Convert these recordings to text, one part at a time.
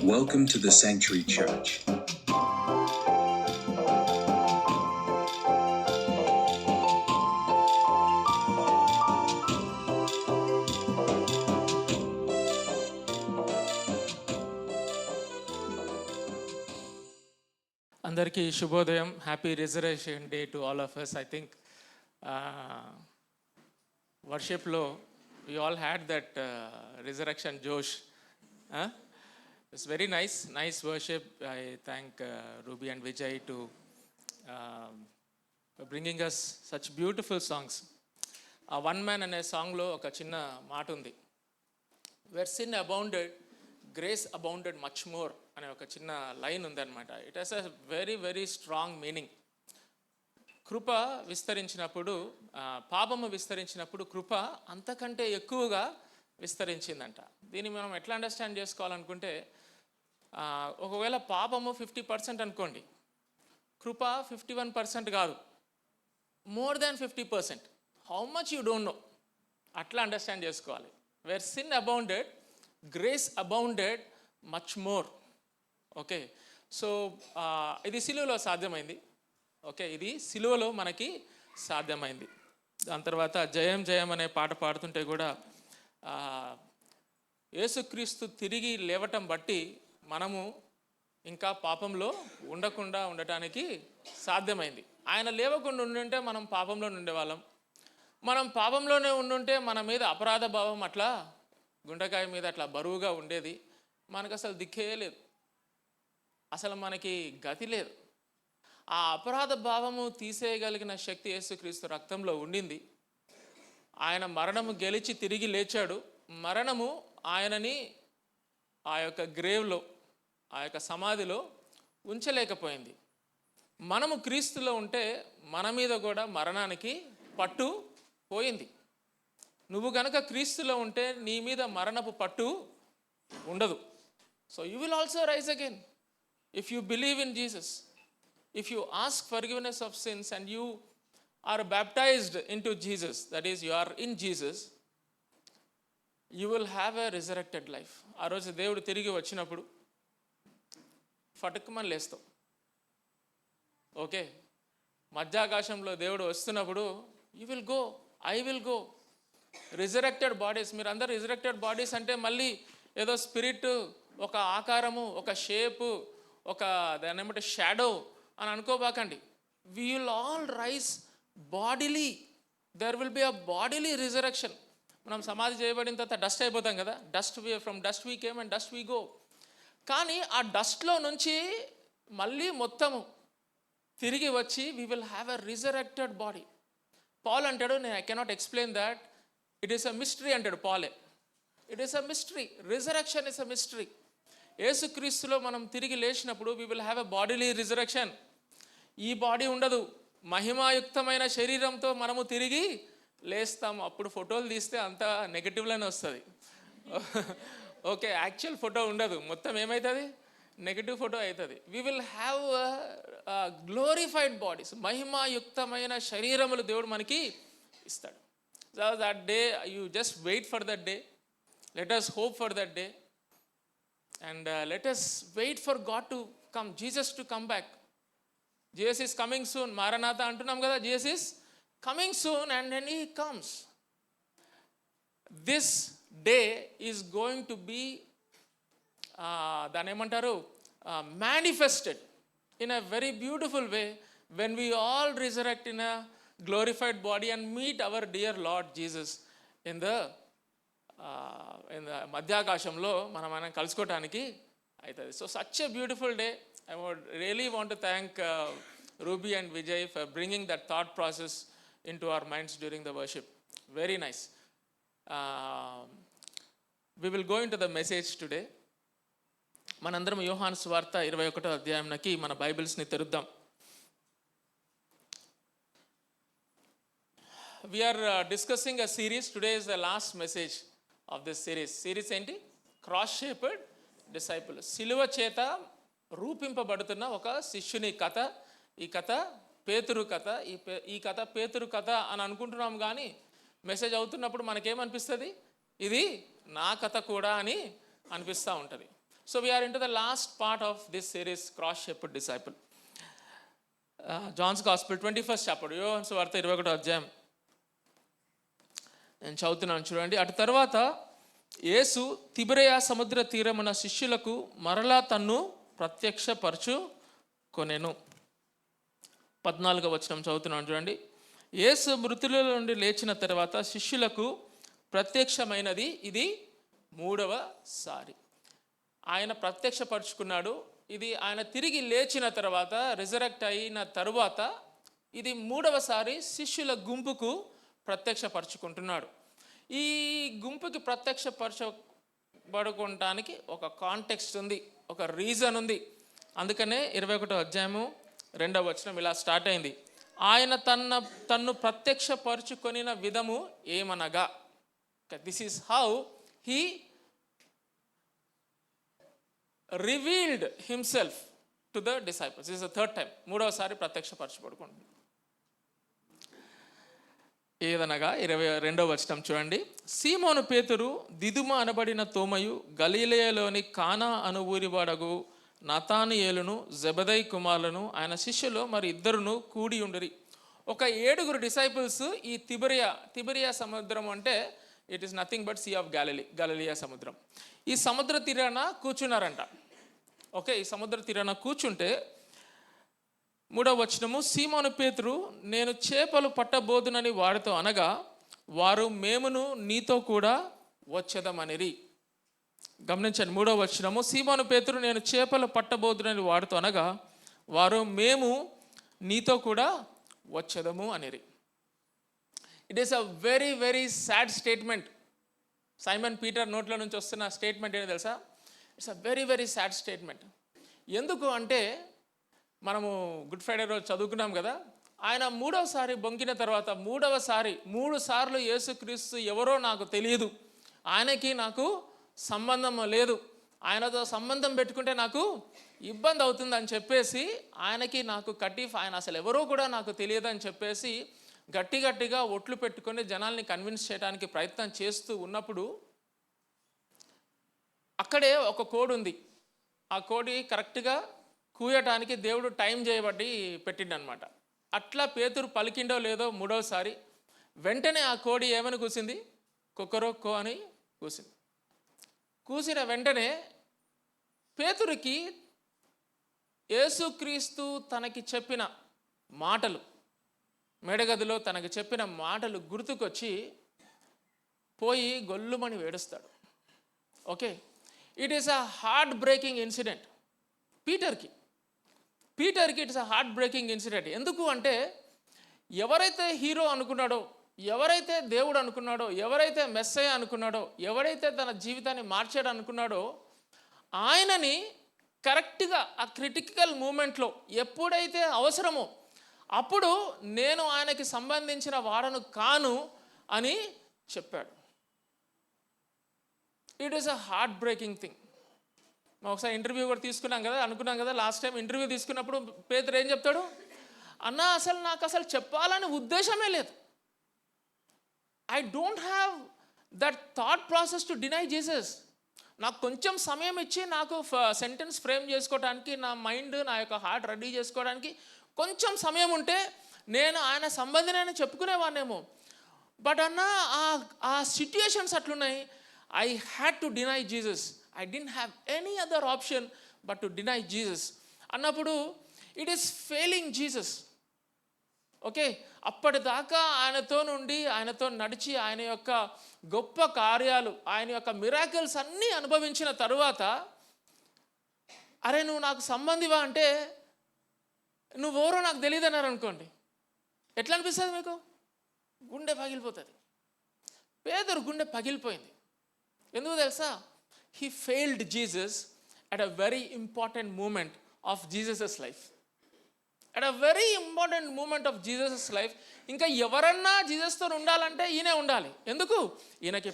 Welcome to the Sanctuary Church. అందరికీ శుభోదయం. Happy reservation day to all of us. I think వర్షిప్లో we all had that resurrection josh. It's very nice worship. I thank Ruby and Vijay to bringing us such beautiful songs. One man అనే సాంగ్లో ఒక చిన్న మాట ఉంది, where sin abounded grace abounded much more అనే ఒక చిన్న line ఉందన్నమాట. It has a very very strong meaning. కృప విస్తరించినప్పుడు, పాపము విస్తరించినప్పుడు కృప అంతకంటే ఎక్కువగా విస్తరించిందంట. దీన్ని మనం ఎట్లా అండర్స్టాండ్ చేసుకోవాలనుకుంటే, ఒకవేళ పాపము 50% అనుకోండి, కృప 51% కాదు, more than 50%. How much you don't know, అట్లా అండర్స్టాండ్ చేసుకోవాలి. Where sin abounded grace abounded much more. Okay, so ఇది సిలువలో సాధ్యమైంది. ఓకే, ఇది సిలువలో మనకి సాధ్యమైంది. దాని తర్వాత జయం జయం అనే పాట పాడుతుంటే కూడా యేసుక్రీస్తు తిరిగి లేవటం బట్టి మనము ఇంకా పాపంలో ఉండకుండా ఉండటానికి సాధ్యమైంది. ఆయన లేవకుండా ఉండుంటే మనం పాపంలో ఉండేవాళ్ళం. మనం పాపంలోనే ఉండుంటే మన మీద అపరాధ భావం అట్లా గుండెకాయ మీద అట్లా బరువుగా ఉండేది. మనకు అసలు దిక్కే లేదు, అసలు మనకి గతి లేదు. ఆ అపరాధ భావము తీసేయగలిగిన శక్తి యేసుక్రీస్తు రక్తంలో ఉండింది. ఆయన మరణము గెలిచి తిరిగి లేచాడు. మరణము ఆయనని ఆ యొక్క గ్రేవ్లో, ఆ యొక్క సమాధిలో ఉంచలేకపోయింది. మనము క్రీస్తులో ఉంటే మన మీద కూడా మరణానికి పట్టు పోయింది. నువ్వు కనుక క్రీస్తులో ఉంటే నీ మీద మరణపు పట్టు ఉండదు. So you will also rise again if you believe in Jesus. If you ask forgiveness of sins and you are baptized into Jesus, that is, you are in Jesus, you will have a resurrected life. ఆ రోజు దేవుడు తిరిగి వచ్చినప్పుడు ఫటుక్కుమని లేస్తావు. Okay, మధ్యాకాశంలో దేవుడు వస్తున్నప్పుడు you will go, I will go. Resurrected bodies, మీరు అందరు resurrected bodies అంటే మళ్ళీ ఏదో స్పిరిట్, ఒక ఆకారము, ఒక షేపు, ఒక దాని ఏమంటే షాడో అని అనుకోబాకండి. We will all rise bodily. There will be a bodily resurrection. మనం సమాధి చేయబడిన తర్వాత డస్ట్ అయిపోతాం కదా, from dust we came and dust we go. కానీ ఆ డస్ట్లో నుంచి మళ్ళీ మొత్తము తిరిగి వచ్చి we will have a resurrected body. Paul అంటాడు, నేను I cannot explain that, it is a mystery అంటాడు పాలే. It is a mystery, resurrection is a mystery. యేసుక్రీస్తులో మనం తిరిగి లేచినప్పుడు we will have a bodily resurrection. ఈ బాడీ ఉండదు, మహిమాయుక్తమైన శరీరంతో మనము తిరిగి లేస్తాము. అప్పుడు ఫోటోలు తీస్తే అంతా నెగటివ్లోనే వస్తుంది. ఓకే, యాక్చువల్ ఫోటో ఉండదు, మొత్తం ఏమవుతుంది, నెగటివ్ ఫోటో అవుతుంది. We will have glorified bodies, మహిమాయుక్తమైన శరీరములు దేవుడు మనకి ఇస్తాడు. So that day, you just wait for that day. Let us hope for that day. And let us wait for God to come, Jesus to come back. Jesus is coming soon. Maranatha antunam kada, Jesus is coming soon, and when he comes, this day is going to be dani emantaru manifested in a very beautiful way when we all resurrect in a glorified body and meet our dear Lord Jesus in the మధ్యాకాశంలో మనం కలుసుకోవటానికి అవుతుంది. So such a beautiful day. I would really want to thank Ruby and Vijay for bringing that thought process in to our minds during the worship. Very nice. We will go in to the message today. మనందరం యోహాను సువార్త 21వ అధ్యాయంకి మన బైబిల్స్ని తెరుద్దాం. We are discussing a series. Today is the last message of this series. Series ఏంటి? Cross shaped disciple. సిలువ చేత రూపింపబడుతున్న ఒక శిష్యుని కథ. ఈ కథ పేతురు కథ. ఈ కథ పేతురు కథ అని అనుకుంటున్నాం, కానీ మెసేజ్ అవుతున్నప్పుడు మనకేమనిపిస్తుంది, ఇది నా కథ కూడా అని అనిపిస్తూ ఉంటుంది. So we are into the last part of this series, Cross-Shepherd Disciple. John's Gospel 21st chapter, యోహాను సువార్త 21వ అధ్యాయం నేను చదువుతున్నాను చూడండి. అటు తర్వాత యేసు తిబెరియా సముద్ర తీరమున శిష్యులకు మరలా తన్ను ప్రత్యక్షపరచుకొనెను. 14వ వచనం చదువుతున్నాను చూడండి. యేసు మృతుల నుండి లేచిన తర్వాత శిష్యులకు ప్రత్యక్షమైనది ఇది 3వ సారి. ఆయన ప్రత్యక్షపరుచుకున్నాడు. ఇది ఆయన తిరిగి లేచిన తర్వాత, రిజరెక్ట్ అయిన తరువాత ఇది 3వ సారి శిష్యుల గుంపుకు ప్రత్యక్షపరచుకుంటున్నాడు. ఈ గుంపుకి ప్రత్యక్షపరచబడుకోవటానికి ఒక కాంటెక్స్ట్ ఉంది, ఒక రీజన్ ఉంది. అందుకనే 21వ అధ్యాయము 2వ వచనం ఇలా స్టార్ట్ అయింది. ఆయన తన్ను ప్రత్యక్షపరచుకొనిన విధము ఏమనగా, this is how he revealed himself to the disciples. This is the third time, 3వ సారి ప్రత్యక్షపరచబడుకుంటుంది. ఏదనగా 22వ వచనం చూడండి. సీమోను పేతురు, దిదుమ అనబడిన తోమయు, గలిలయలోని కానా అను ఊరివాడగు నతానియేలును, జెబెదయి కుమారులను, ఆయన శిష్యులు మరి 2 కూడి ఉండిరి. ఒక 7 డిసైపుల్స్ ఈ తిబెరియా సముద్రం అంటే it is nothing but sea of Galilee సముద్రం. ఈ సముద్ర తీరాన కూర్చున్నారంట. ఓకే, ఈ సముద్ర తీరాన కూర్చుంటే 3వ వచనము, సీమోను పేతురు, నేను చేపలు పట్టబోదునని వారితో అనగా, వారు మేమును నీతో కూడా వచ్చేదమనిరి. గమనించండి, 3వ వచనము, సీమోను పేతురు, నేను చేపలు పట్టబోదునని వారితో అనగా, వారు మేము నీతో కూడా వచ్చేదము అనిరి. It is a very very sad statement. Simon Peter నోట్ల నుంచి వస్తున్న స్టేట్మెంట్ ఏంటో తెలుసా? It's a very very sad statement. ఎందుకు అంటే, మనము గుడ్ ఫ్రైడే రోజు చదువుకున్నాం కదా, ఆయన 3వ సారి బొంకిన తర్వాత 3వ సారి 3 సార్లు యేసుక్రీస్తు ఎవరో నాకు తెలియదు, ఆయనకి నాకు సంబంధం లేదు, ఆయనతో సంబంధం పెట్టుకుంటే నాకు ఇబ్బంది అవుతుంది అని చెప్పేసి, ఆయనకి నాకు ఆయన అసలు ఎవరో కూడా నాకు తెలియదు అని చెప్పేసి గట్టిగా ఒట్లు పెట్టుకొని జనాల్ని కన్విన్స్ చేయడానికి ప్రయత్నం చేస్తూ ఉన్నప్పుడు అక్కడే ఒక కోడ్ ఉంది. ఆ కోడి కరెక్ట్గా కూయటానికి దేవుడు టైం చేయబట్టి పెట్టిండు అనమాట. అట్లా పేతురు పలికిండో లేదో 3వ సారి వెంటనే ఆ కోడి ఏమని కూసింది? కొక్కరొక్కో అని కూసింది. కూసిన వెంటనే పేతురుకి యేసుక్రీస్తు తనకి చెప్పిన మాటలు, మేడగదిలో తనకి చెప్పిన మాటలు గుర్తుకొచ్చి పోయి గొల్లుమని వేడుస్తాడు. Okay, it is a heart breaking incident. పీటర్కి it's a heart breaking incident. ఎందుకు అంటే, ఎవరైతే హీరో అనుకున్నాడో, ఎవరైతే దేవుడు అనుకున్నాడో, ఎవరైతే మెస్సయ్య అనుకున్నాడో, ఎవరైతే తన జీవితాన్ని మార్చాడు అనుకున్నాడో, ఆయనని కరెక్ట్గా ఆ క్రిటికల్ మూమెంట్లో ఎప్పుడైతే అవసరమో అప్పుడు నేను ఆయనకి సంబంధించిన వాడను కాను అని చెప్పాడు. It is a heart breaking thing. ఒకసారి ఇంటర్వ్యూ కూడా అనుకున్నాం కదా లాస్ట్ టైం ఇంటర్వ్యూ తీసుకున్నప్పుడు పేతురు ఏం చెప్తాడు? అన్నా, అసలు నాకు చెప్పాలని ఉద్దేశమే లేదు. I don't have that thought process to deny Jesus. నాకు కొంచెం సమయం ఇచ్చి నాకు సెంటెన్స్ ఫ్రేమ్ చేసుకోవడానికి, నా మైండ్, నా యొక్క హార్ట్ రెడీ చేసుకోవడానికి కొంచెం సమయం ఉంటే నేను ఆయన సంబంధిని చెప్పుకునేవాడినేమో. బట్ అన్న, ఆ సిట్యుయేషన్స్ అట్లున్నాయి. I had to deny Jesus. I don't have any other option but to deny Jesus అన్నప్పుడు it is failing Jesus. Okay, అప్పటిదాకా ఆయనతో నుండి, ఆయనతో నడిచి, ఆయన యొక్క గొప్ప కార్యాలు, ఆయన యొక్క మిరాకిల్స్ అన్నీ అనుభవించిన తరువాత, అరే నువ్వు నాకు సంబంధివా అంటే నువ్వెవరో నాకు తెలియదు అన్నారు అనుకోండి, ఎట్లా అనిపిస్తుంది మీకు? గుండె పగిలిపోతుంది. పేదరు గుండె పగిలిపోయింది. ఎందుకు తెలుసా? He failed Jesus at a very important moment of Jesus life. At a very important moment of Jesus life. ఇంకా ఎవరన్నా జీసస్తో ఉండాలంటే ఈయనే ఉండాలి. ఎందుకు? ఈయనకి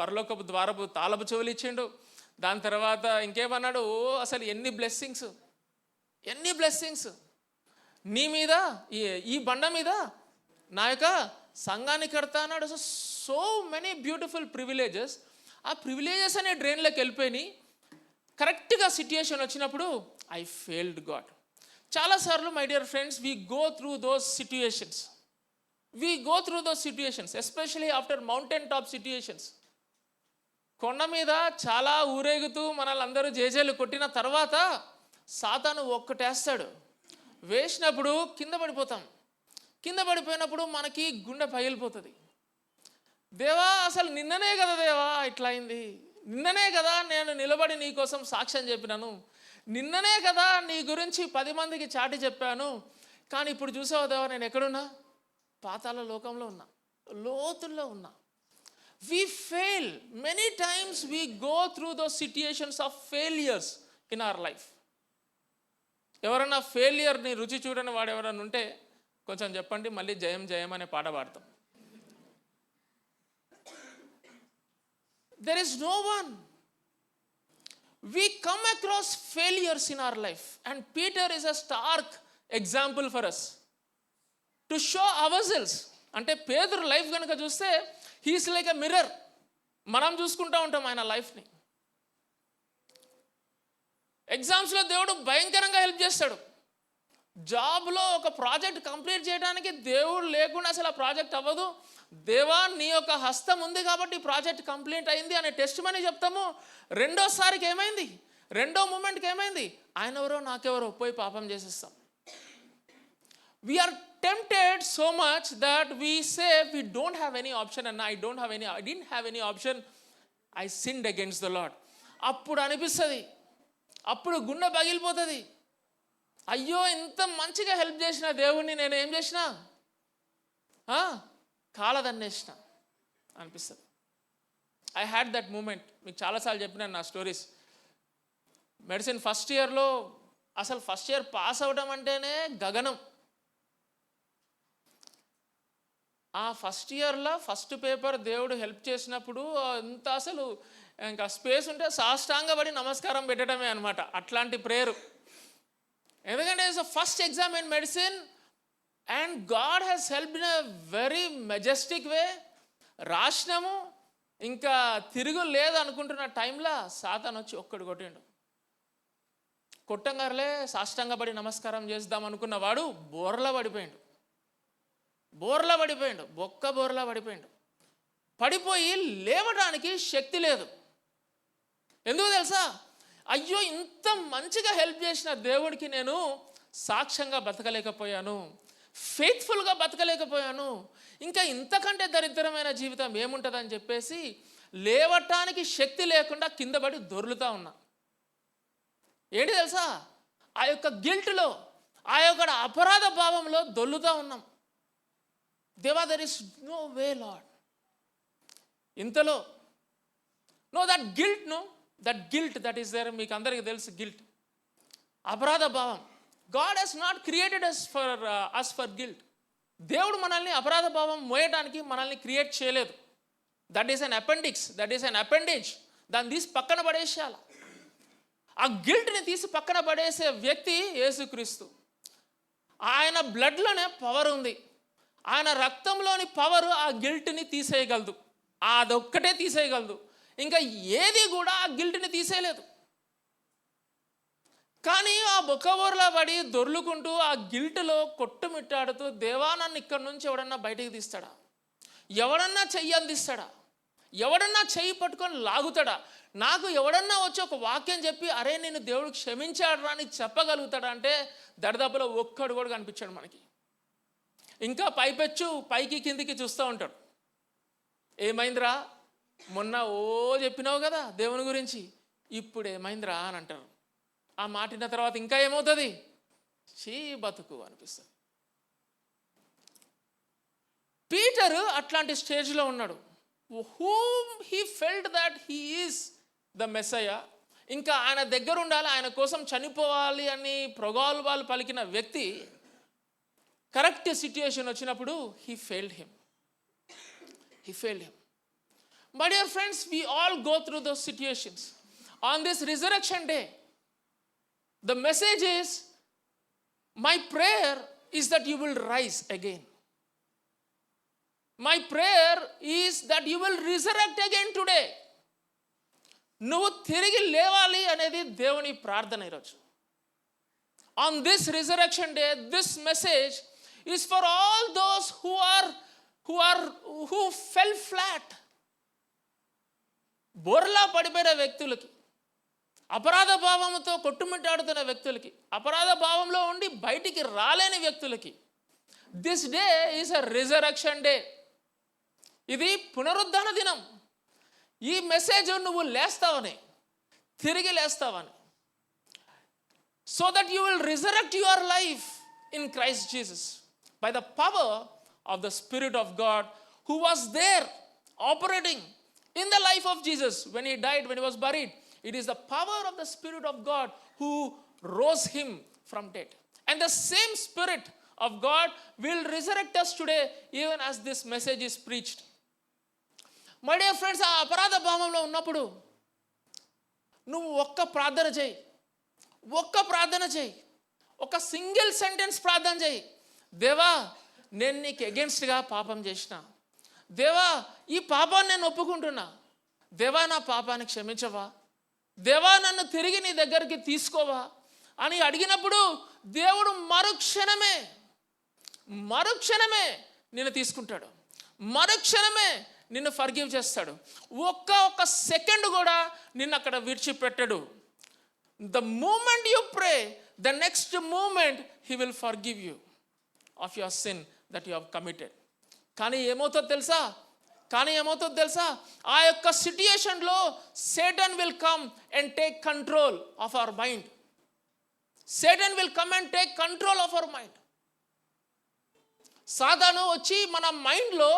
పరలోకపు ద్వారపు తాళపు చెవులు ఇచ్చిండు. దాని తర్వాత ఇంకేమన్నాడు? అసలు ఎన్ని బ్లెస్సింగ్స్ నీ మీద, ఈ బండ మీద నా యొక్క సంఘాన్ని కడతా అన్నాడు. So many beautiful privileges. ఆ ప్రివిలేజెస్ అనే డ్రైన్లోకి వెళ్ళిపోయి కరెక్ట్గా సిట్యుయేషన్ వచ్చినప్పుడు ఐ ఫెయిల్డ్ గాడ్. చాలాసార్లు my dear friends we go through those situations. Especially after mountain top situations. కొండ మీద చాలా ఊరేగుతూ మనల్ని అందరూ జేజేలు కొట్టిన తర్వాత సాతాను ఒక్కటేస్తాడు. వేసినప్పుడు కింద పడిపోతాం. కింద పడిపోయినప్పుడు మనకి గుండె పగిలిపోతుంది. దేవా, అసలు నిన్ననే కదా దేవా ఇట్లా అయింది, నిన్ననే కదా నేను నిలబడి నీ కోసం సాక్ష్యం చెప్పినాను, నిన్ననే కదా నీ గురించి 10 మందికి చాటి చెప్పాను, కానీ ఇప్పుడు చూసావా దేవా నేను ఎక్కడున్నా? పాతాళ లోకంలో ఉన్నా, లోతుల్లో ఉన్నా. We fail. Many times we go through those situations of failures in our life. ఎవరన్నా ఫెయిలియర్ని రుచి చూడని వాడు ఎవరన్నా ఉంటే కొంచెం చెప్పండి, మళ్ళీ జయం జయం అనే పాట పాడతాం. There is no one. We come across failures in our life, and Peter is a stark example for us to show ourselves. అంటే పేతురు లైఫ్ కనుక చూస్తే హీస్ లైక్ ఎ మిర్రర్. మనం చూసుకుంటూ ఉంటాం ఆయన లైఫ్ని. ఎగ్జామ్స్లో దేవుడు భయంకరంగా హెల్ప్ చేస్తాడు. జాబ్లో ఒక ప్రాజెక్ట్ కంప్లీట్ చేయడానికి దేవుడు లేకుండా అసలు ఆ ప్రాజెక్ట్ అవ్వదు. దేవా నీ యొక్క హస్తం ఉంది కాబట్టి ప్రాజెక్ట్ కంప్లీట్ అయింది అనే టెస్ట్ మనీ చెప్తాము. రెండోసారికి ఏమైంది? రెండో మూమెంట్కి ఏమైంది? ఆయన ఎవరో నాకెవరో పోయి పాపం చేసేస్తాం. We are tempted so much that we say we don't have any option, and I didn't have any option, I sinned against the Lord. అప్పుడు అనిపిస్తుంది, అప్పుడు గుండె పగిలిపోతుంది. అయ్యో ఇంత మంచిగా హెల్ప్ చేసిన దేవుణ్ణి నేను ఏం చేసిన? కాలదన్నేసిన అనిపిస్తుంది. I had that moment. మీకు చాలాసార్లు చెప్పినాను నా స్టోరీస్. మెడిసిన్ ఫస్ట్ ఇయర్లో అసలు ఫస్ట్ ఇయర్ పాస్ అవ్వడం అంటేనే గగనం. ఆ ఫస్ట్ ఇయర్లో ఫస్ట్ పేపర్ దేవుడు హెల్ప్ చేసినప్పుడు అంత అసలు ఇంకా స్పేస్ ఉంటే సాష్టాంగపడి నమస్కారం పెట్టడమే అనమాట. అట్లాంటి ప్రేయరు. ఎందుకంటే it's first exam in medicine and God has help in a very majestic way. రాసినాము, ఇంకా తిరుగు లేదు అనుకుంటున్న టైంలో సాతాను వచ్చి ఒక్కడు కొట్టిండు. కొట్టంగారులే సాష్టాంగపడి నమస్కారం చేద్దాం అనుకున్న వాడు బోర్లా పడిపోయిండు. బోర్లా పడిపోయిండు. పడిపోయి లేవడానికి శక్తి లేదు. ఎందుకు తెలుసా? అయ్యో ఇంత మంచిగా హెల్ప్ చేసిన దేవుడికి నేను సాక్ష్యంగా బతకలేకపోయాను, ఫెయిత్ఫుల్గా బతకలేకపోయాను, ఇంకా ఇంతకంటే దరిద్రమైన జీవితం ఏముంటుందని చెప్పేసి లేవటానికి శక్తి లేకుండా కింద పడి దొర్లుతూ ఉన్నా. ఏంటి తెలుసా? ఆ యొక్క గిల్ట్లో, ఆ యొక్క అపరాధ భావంలో దొర్లుతూ ఉన్నాం. దేవా there is no way Lord. ఇంతలో that guilt that is there. మీకు అందరికీ తెలుసు గిల్ట్, అపరాధ భావం. God has not created us for guilt. దేవుడు మనల్ని అపరాధ భావం మోయడానికి మనల్ని క్రియేట్ చేయలేదు. That is an appendage. దాన్ని తీసి పక్కన పడేసేయాల. ఆ గిల్ట్ని తీసి పక్కన పడేసే వ్యక్తి యేసుక్రీస్తు. ఆయన బ్లడ్లోనే పవర్ ఉంది. ఆయన రక్తంలోని పవర్ ఆ గిల్ట్ని తీసేయగలదు. అదొక్కటే తీసేయగలదు. ఇంకా ఏది కూడా ఆ గిల్ట్ని తీసేయలేదు. కానీ ఆ బొక్కబోర్లా పడి దొర్లుకుంటూ ఆ గిల్ట్లో కొట్టుమిట్టాడుతూ దేవా నన్ను ఇక్కడి నుంచి ఎవడన్నా బయటికి తీస్తాడా? ఎవడన్నా చెయ్యి అందిస్తాడా? ఎవడన్నా చెయ్యి పట్టుకొని లాగుతాడా? నాకు ఎవడన్నా వచ్చి ఒక వాక్యం చెప్పి అరే నేను దేవుడు క్షమించాడు అని చెప్పగలుగుతాడా అంటే దడదబ్బలో ఒక్కడు కూడా కనిపించాడు మనకి. ఇంకా పైకి కిందికి చూస్తూ ఉంటాడు. ఏమైందిరా, మొన్న చెప్పినావు కదా దేవుని గురించి, ఇప్పుడు ఏమైందిరా అని అంటారు. ఆ మాటిన తర్వాత ఇంకా ఏమవుతుంది? బతుకు అనిపిస్తుంది. పీటరు అట్లాంటి స్టేజ్లో ఉన్నాడు. whom he felt that he is the Messiah. ఇంకా ఆయన దగ్గర ఉండాలి, ఆయన కోసం చనిపోవాలి అని ప్రగల్భాలు పలికిన వ్యక్తి కరెక్ట్ సిట్యుయేషన్ వచ్చినప్పుడు he failed him. My dear friends, we all go through those situations. On this resurrection day, the message is, my prayer is that you will rise again. My prayer is that you will resurrect again today. నువ్వు తిరిగి లేవాలి అనేది దేవుని ప్రార్థన ఈరోజు. On this resurrection day, this message is for all those who fell flat. బోర్లా పడిపోయిన వ్యక్తులకి, అపరాధ భావంతో కొట్టుమిట్టాడుతున్న వ్యక్తులకి, అపరాధ భావంలో ఉండి బయటికి రాలేని వ్యక్తులకి this day is a resurrection day. ఇది పునరుద్ధాన దినం. ఈ మెసేజ్ నువ్వు లేస్తావని, తిరిగి లేస్తావని, so that you will resurrect your life in Christ Jesus by the power of the spirit of God who was there operating in the life of Jesus when he died, when he was buried. It is the power of the Spirit of God who rose him from dead, and the same Spirit of God will resurrect us today even as this message is preached. My dear friends, ఆ అపరాధ భావంలో ఉన్నప్పుడు నువ్వు ఒక్క ప్రార్థన చేయి, ఒక single sentence ప్రార్థన చేయి. దేవా, నేను నీకు అగెన్స్ట్గా పాపం చేసిన, దేవా ఈ పాపాన్ని నేను ఒప్పుకుంటున్నా, దేవా నా పాపాన్ని క్షమించవా, దేవా నన్ను తిరిగి నీ దగ్గరికి తీసుకోవా అని అడిగినప్పుడు దేవుడు మరుక్షణమే నిన్ను తీసుకుంటాడు, మరుక్షణమే నిన్ను ఫర్గివ్ చేస్తాడు. ఒక్క సెకండ్ కూడా నిన్ను అక్కడ విడిచిపెట్టడు. The moment you pray, the next moment he will forgive you of your sin that you have committed. కానీ ఏమవుతుందో తెలుసా, ఆ యొక్క సిట్యుయేషన్లో Satan will come and take control of our mind. Satan will come and take control of our mind. సాతాను వచ్చి మన మైండ్లో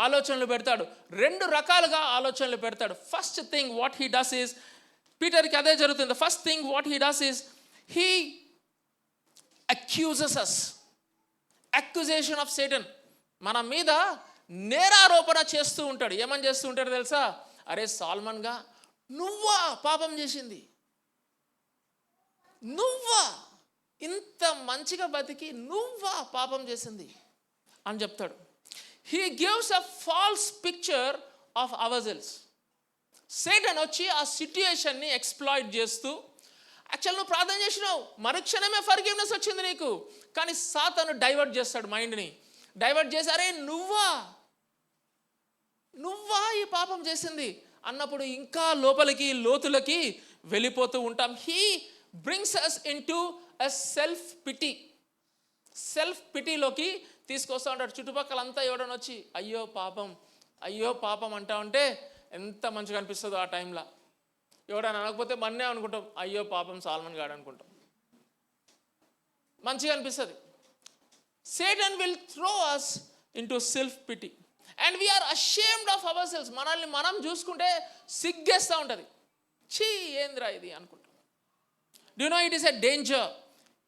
ఆలోచనలు పెడతాడు, 2 రకాలుగా ఆలోచనలు పెడతాడు. First thing what he does is, పీటర్కి అదే జరుగుతుంది. First thing what he does is, he accuses us. Accusation of Satan, మన మీద నేరారోపణ చేస్తూ ఉంటాడు. ఏమని చేస్తూ ఉంటాడు తెలుసా? అరే సాల్మన్గా, నువ్వా పాపం చేసింది, నువ్వా ఇంత మంచిగా బతికి నువ్వా పాపం చేసింది అని చెప్తాడు. He gives a false picture of అవర్సెల్వ్స్. Satan వచ్చి ఆ సిట్యుయేషన్ని ఎక్స్ప్లాయిట్ చేస్తూ, యాక్చువల్ నువ్వు ప్రార్థన చేసినావు, మరుక్షణమే ఫర్గివ్నెస్ వచ్చింది నీకు, కానీ సాతాను డైవర్ట్ చేస్తాడు మైండ్ని. డైవర్ట్ చేసి అరే నువ్వా ఈ పాపం చేసింది అన్నప్పుడు ఇంకా లోతులకి వెళ్ళిపోతూ ఉంటాం. He brings us into a self పిటీలోకి తీసుకొస్తూ ఉంటాడు. చుట్టుపక్కలంతా ఎవడని వచ్చి అయ్యో పాపం అంటా ఉంటే ఎంత మంచిగా అనిపిస్తుందో ఆ టైంలో. ఎవడని అనకపోతే మన్నే అనుకుంటాం, అయ్యో పాపం సాల్మన్ గాడు అనుకుంటాం, మంచిగా అనిపిస్తుంది. Satan will throw us into self-pity and we are ashamed of ourselves. మనల్ని మనం చూసుకుంటే సిగ్గేస్తూ ఉంటుంది, చీ ఏంద్రా ఇది అనుకుంటాం. Do you know it is a danger?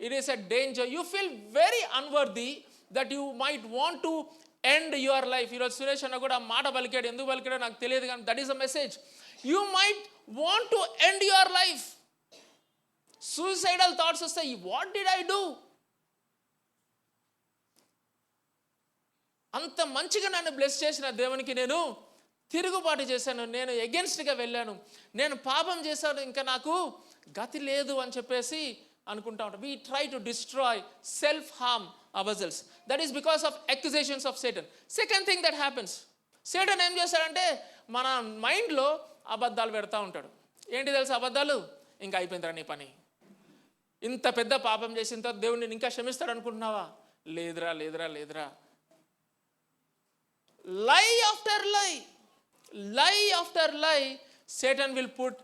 It is a danger. You feel very unworthy that you might want to end your life. ఈరోజు సురేష్ అన్న కూడా మాట పలికాడు, ఎందుకు పలికాడో నాకు తెలియదు కానీ that is a message. You might want to end your life. Suicidal thoughts వస్తాయి. What did I do? అంత మంచిగా నన్ను బ్లెస్ చేసిన దేవునికి నేను తిరుగుబాటు చేశాను, నేను ఎగెన్స్ట్గా వెళ్ళాను, నేను పాపం చేశాను, ఇంకా నాకు గతి లేదు అని చెప్పేసి అనుకుంటా ఉంటాం. We try to destroy, self harm ourselves. That is because of accusations of Satan. Second thing that happens, Satan ఏం చేస్తాడంటే మన మైండ్లో అబద్ధాలు పెడతా ఉంటాడు. ఏంటి తెలుసు అబద్ధాలు? ఇంకా అయిపోయిందిరా నీ పని, ఇంత పెద్ద పాపం చేసిన తర్వాత దేవుడు నేను ఇంకా క్షమిస్తాడు అనుకుంటున్నావా? లేదురా. Lie after lie Satan will put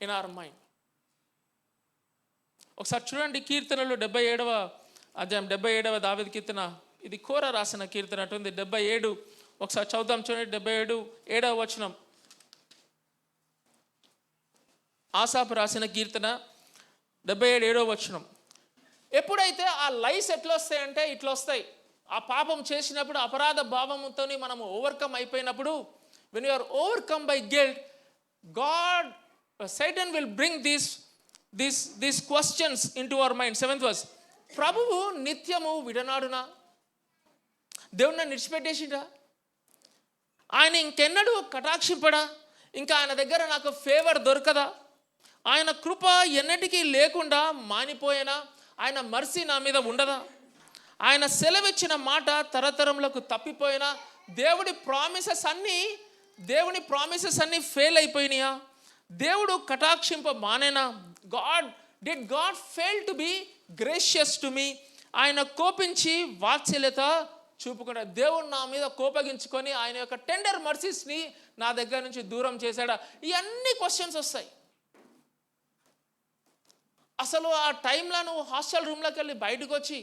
in our mind. ఒకసారి చూడండి కీర్తనలు 77వ అధ్యాయం 77వ దావీదు కీర్తన. ఇది కోర రాసిన కీర్తన అటుంది. 77 ఒకసారి చదువుదాం చూడండి. 77 7వ వచనం. ఆసాపు రాసిన కీర్తన 77 7వ వచనం. ఎప్పుడైతే ఆ లైస్ ఎట్లా వస్తాయంటే ఇట్లా వస్తాయి. ఆ పాపం చేసినప్పుడు అపరాధ భావంతో మనము ఓవర్కమ్ అయిపోయినప్పుడు, when you are overcome by guilt, Satan will bring these questions into our mind. 7th verse. ప్రభువు నిత్యము విడనాడునా? దేవుడు నన్ను విడిచిపెట్టేసిండా? ఆయన ఇంకెన్నడూ కటాక్షింపడా? ఇంకా ఆయన దగ్గర నాకు ఫేవర్ దొరకదా? ఆయన కృప ఎన్నటికీ లేకుండా మానిపోయేనా? ఆయన మర్సీ నా మీద ఉండదా? ఆయన సెలవిచ్చిన మాట తరతరములకు తప్పిపోయినా? దేవుని ప్రామిసెస్ అన్నీ ఫెయిల్ అయిపోయినాయా? దేవుడు కటాక్షింప మానేనా? Did God fail to be gracious to me? ఆయన కోపించి వాత్సల్యత చూపుకుండా దేవుడు నా మీద కోపగించుకొని ఆయన యొక్క టెండర్ మర్సీస్ని నా దగ్గర నుంచి దూరం చేశాడా? ఇవన్నీ క్వశ్చన్స్ వస్తాయి. అసలు ఆ టైంలో నువ్వు హాస్టల్ రూమ్లోకి వెళ్ళి బయటకు వచ్చి